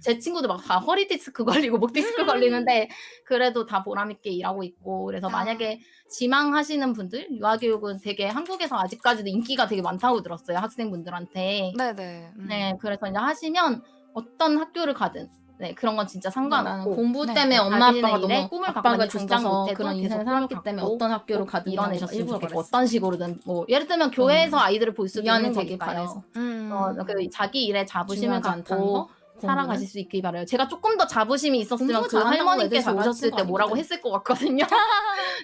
제 친구도 막 다 허리 디스크 걸리고 목 디스크 걸리는데 그래도 다 보람 있게 일하고 있고 그래서 만약에 지망하시는 분들 유아교육은 되게 한국에서 아직까지도 인기가 되게 많다고 들었어요. 학생분들한테. 네네. 네, 그래서 이제 하시면 어떤 학교를 가든 네, 그런 건 진짜 나는 상관없고 공부 네. 때문에 엄마 아빠가 자기네 일에 너무 꿈을 갖고 압박을 당장 줬어서 못해도 그런 계속 인생을 꿈을 살았기 때문에 갖고 어떤 학교로 꼭 가든 이뤄내셨으면 일부러 좋겠고 그랬어. 어떤 식으로든 뭐 예를 들면 교회에서 아이들을 볼 수도 미안해 있는 되게 거니까요. 바래서. 그 자기 일에 자부심을 중요하지 않다는 갖고 거? 살아가실 수 있길 바라요. 제가 조금 더 자부심이 있었으면 공부 그 잘한다고 할머니께서 애들 잘 오셨을 가르치는 때 거 뭐라고 아니거든. 했을 것 같거든요.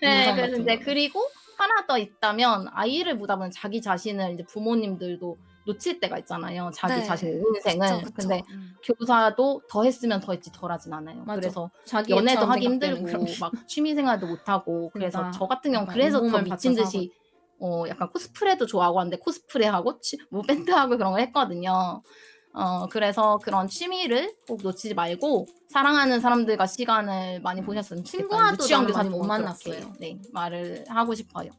네, 인성 그래서 같은 이제 거. 그리고 하나 더 있다면 아이를 보다 보면 자기 자신을 이제 부모님들도 놓칠 때가 있잖아요. 자기 네. 자신의 인생을. 그쵸. 근데 교사도 더 했으면 더 했지 덜 하진 않아요. 맞아. 그래서 자기의 연애도 처럼 하기 생각되는 힘들고 그런 막 취미 생활도 못 하고 그래서 진짜 저 같은 경우 약간 그래서 더 온몸을 미친 바쳐서 듯이 약간 코스프레도 좋아하고 하는데 코스프레하고 뭐 밴드하고 그런 걸 했거든요. 그래서 그런 취미를 꼭 놓치지 말고 사랑하는 사람들과 시간을 많이 보셨으면 좋겠다. 친구와도 유치원 나는 많이 교사도 못 그렇게, 만났어요. 네, 말을 하고 싶어요.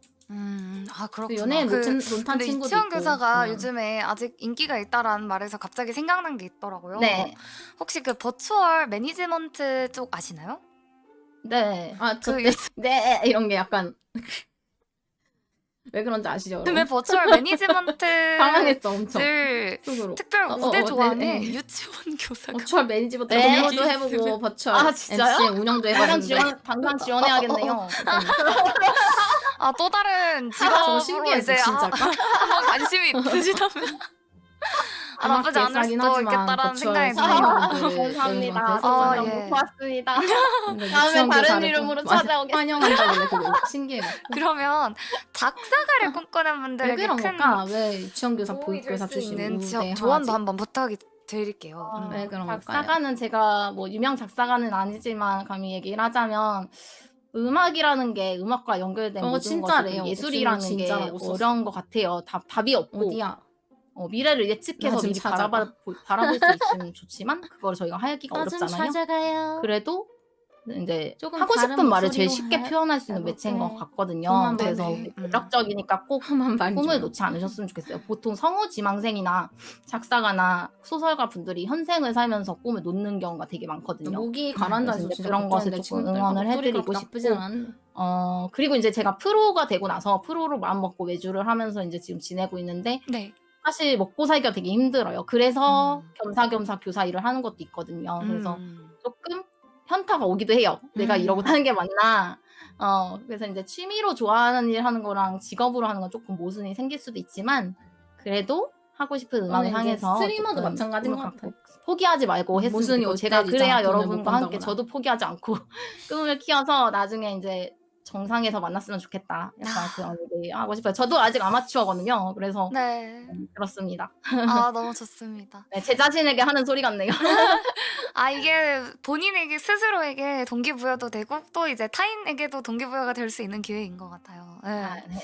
그렇구나. 연애에 논탄 근데 친구도 유치원 있고, 교사가 그냥. 요즘에 아직 인기가 있다라는 말에서 갑자기 생각난 게 있더라고요. 네, 혹시 그 버추얼 매니지먼트 쪽 아시나요? 네, 네 이런 게 약간 왜 그런지 아시죠? 왜 버추얼 매니지먼트 당황했어 엄청. 들 속으로. 특별 무대 조안에 네. 유치원 교사가 버추얼 매니지먼트 네. 업무도 해보고 버추얼 아, 진짜요? MC 운영도 해봤는데 당장 지원해야겠네요. 또 다른 저거 직업으로 신기했어 이제 진짜. 한번 관심이 있으시다면 아, 나쁘지 않을 비싸긴 수도 하지만 있겠다라는 버추얼 생각이 사회인분들 감사합니다. 여러분한테 아, 했었잖아요. 예. 고맙습니다. 근데 다음에 유치원 다른 교사를 이름으로 좀 찾아오겠습니다. 환영한다길래 그거 신기해갖고 그러면 작사가를 꿈꾸는 왜 분들에게 그런 큰 걸까? 왜 유치원 교사 도움이 보육교사 될 수 출신 있는 무대 지역 조언도 하지? 한번 부탁이 드릴게요. 왜 그런 걸까요? 작사가는 제가 뭐 유명 작사가는 아니지만 감히 얘기를 하자면 음악이라는 게 음악과 연결된 모든 진짜래요. 것이 예술이라는 게 진짜라고 썼어. 어려운 것 같아요. 답이 없고 어디야? 미래를 나 예측해서 좀 미리 찾아봐. 바라볼 수 있으면 좋지만 그걸 저희가 하기가 어렵잖아요. 찾아가요. 그래도 이제 조금 하고 다른 싶은 말을 제일 목소리로 쉽게 표현할 수 있는 매체인 것 해볼게. 같거든요. 돈만 그래서 네네. 매력적이니까 꼭 만 많이 꿈을 줘요. 놓지 않으셨으면 좋겠어요. 보통 성우 지망생이나 작사가나 소설가 분들이 현생을 살면서 꿈을 놓는 경우가 되게 많거든요. 목이 가라앉아 있어. 그래서 진짜 그런 것을 걱정인데 조금 지금 응원을 목소리가 해드리고 나쁘진 싶고 않은데. 그리고 이제 제가 프로가 되고 나서 프로로 마음먹고 외주를 하면서 이제 지금 지내고 있는데 네. 사실 먹고 살기가 되게 힘들어요. 그래서 음. 겸사겸사 교사 일을 하는 것도 있거든요. 그래서 음. 조금 현타가 오기도 해요. 내가 이러고 사는 게 맞나? 그래서 이제 취미로 좋아하는 일 하는 거랑 직업으로 하는 건 조금 모순이 생길 수도 있지만 그래도 하고 싶은 음악을 이제 향해서 스트리머도 조금 마찬가지인 꿈을 것 갖고 포기하지 말고 했으면 모순이 좋겠고 올 제가 때 그래야 진짜 돈을 여러분과 못 함께 번다거나. 저도 포기하지 않고 꿈을 키워서 나중에 이제 정상에서 만났으면 좋겠다. 약간 그런 얘기 하고 싶어요. 저도 아직 아마추어거든요. 그래서 네. 그렇습니다. 아, 너무 좋습니다. 네, 제 자신에게 하는 소리 같네요. 아, 이게 본인에게 스스로에게 동기부여도 되고 또 이제 타인에게도 동기부여가 될 수 있는 기회인 것 같아요. 네. 네.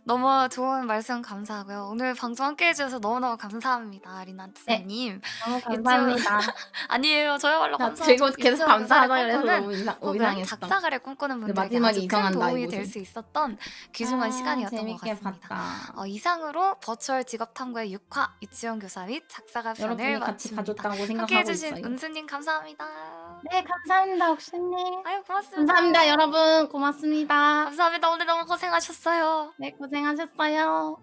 너무 좋은 말씀 감사하고요. 오늘 방송 함께 해주셔서 너무너무 감사합니다, 리나트님. 너무 감사합니다. 아니에요, 저야말로 나 감사하죠. 지금 계속 유치원 감사하다 교사를 그래서 꿈꾸는 너무 혹은 이상했어. 작사가를 꿈꾸는 근데 분들에게 마지막에 아주 큰 이상한다, 도움이 이거 될 좀. 수 있었던 귀중한 시간이었던 것 재밌게 같습니다. 봤다. 이상으로 버추얼 직업탐구의 6화 유치원 교사 및 작사가 편을 여러분이 같이 마칩니다. 봐줬다고 함께 생각하고 해주신 있어요. 은수님 감사합니다. 네, 감사합니다, 옥수님. 아유, 고맙습니다. 감사합니다, 여러분. 고맙습니다. 감사합니다. 오늘 너무 고생하셨어요. 네, 고생하셨어요.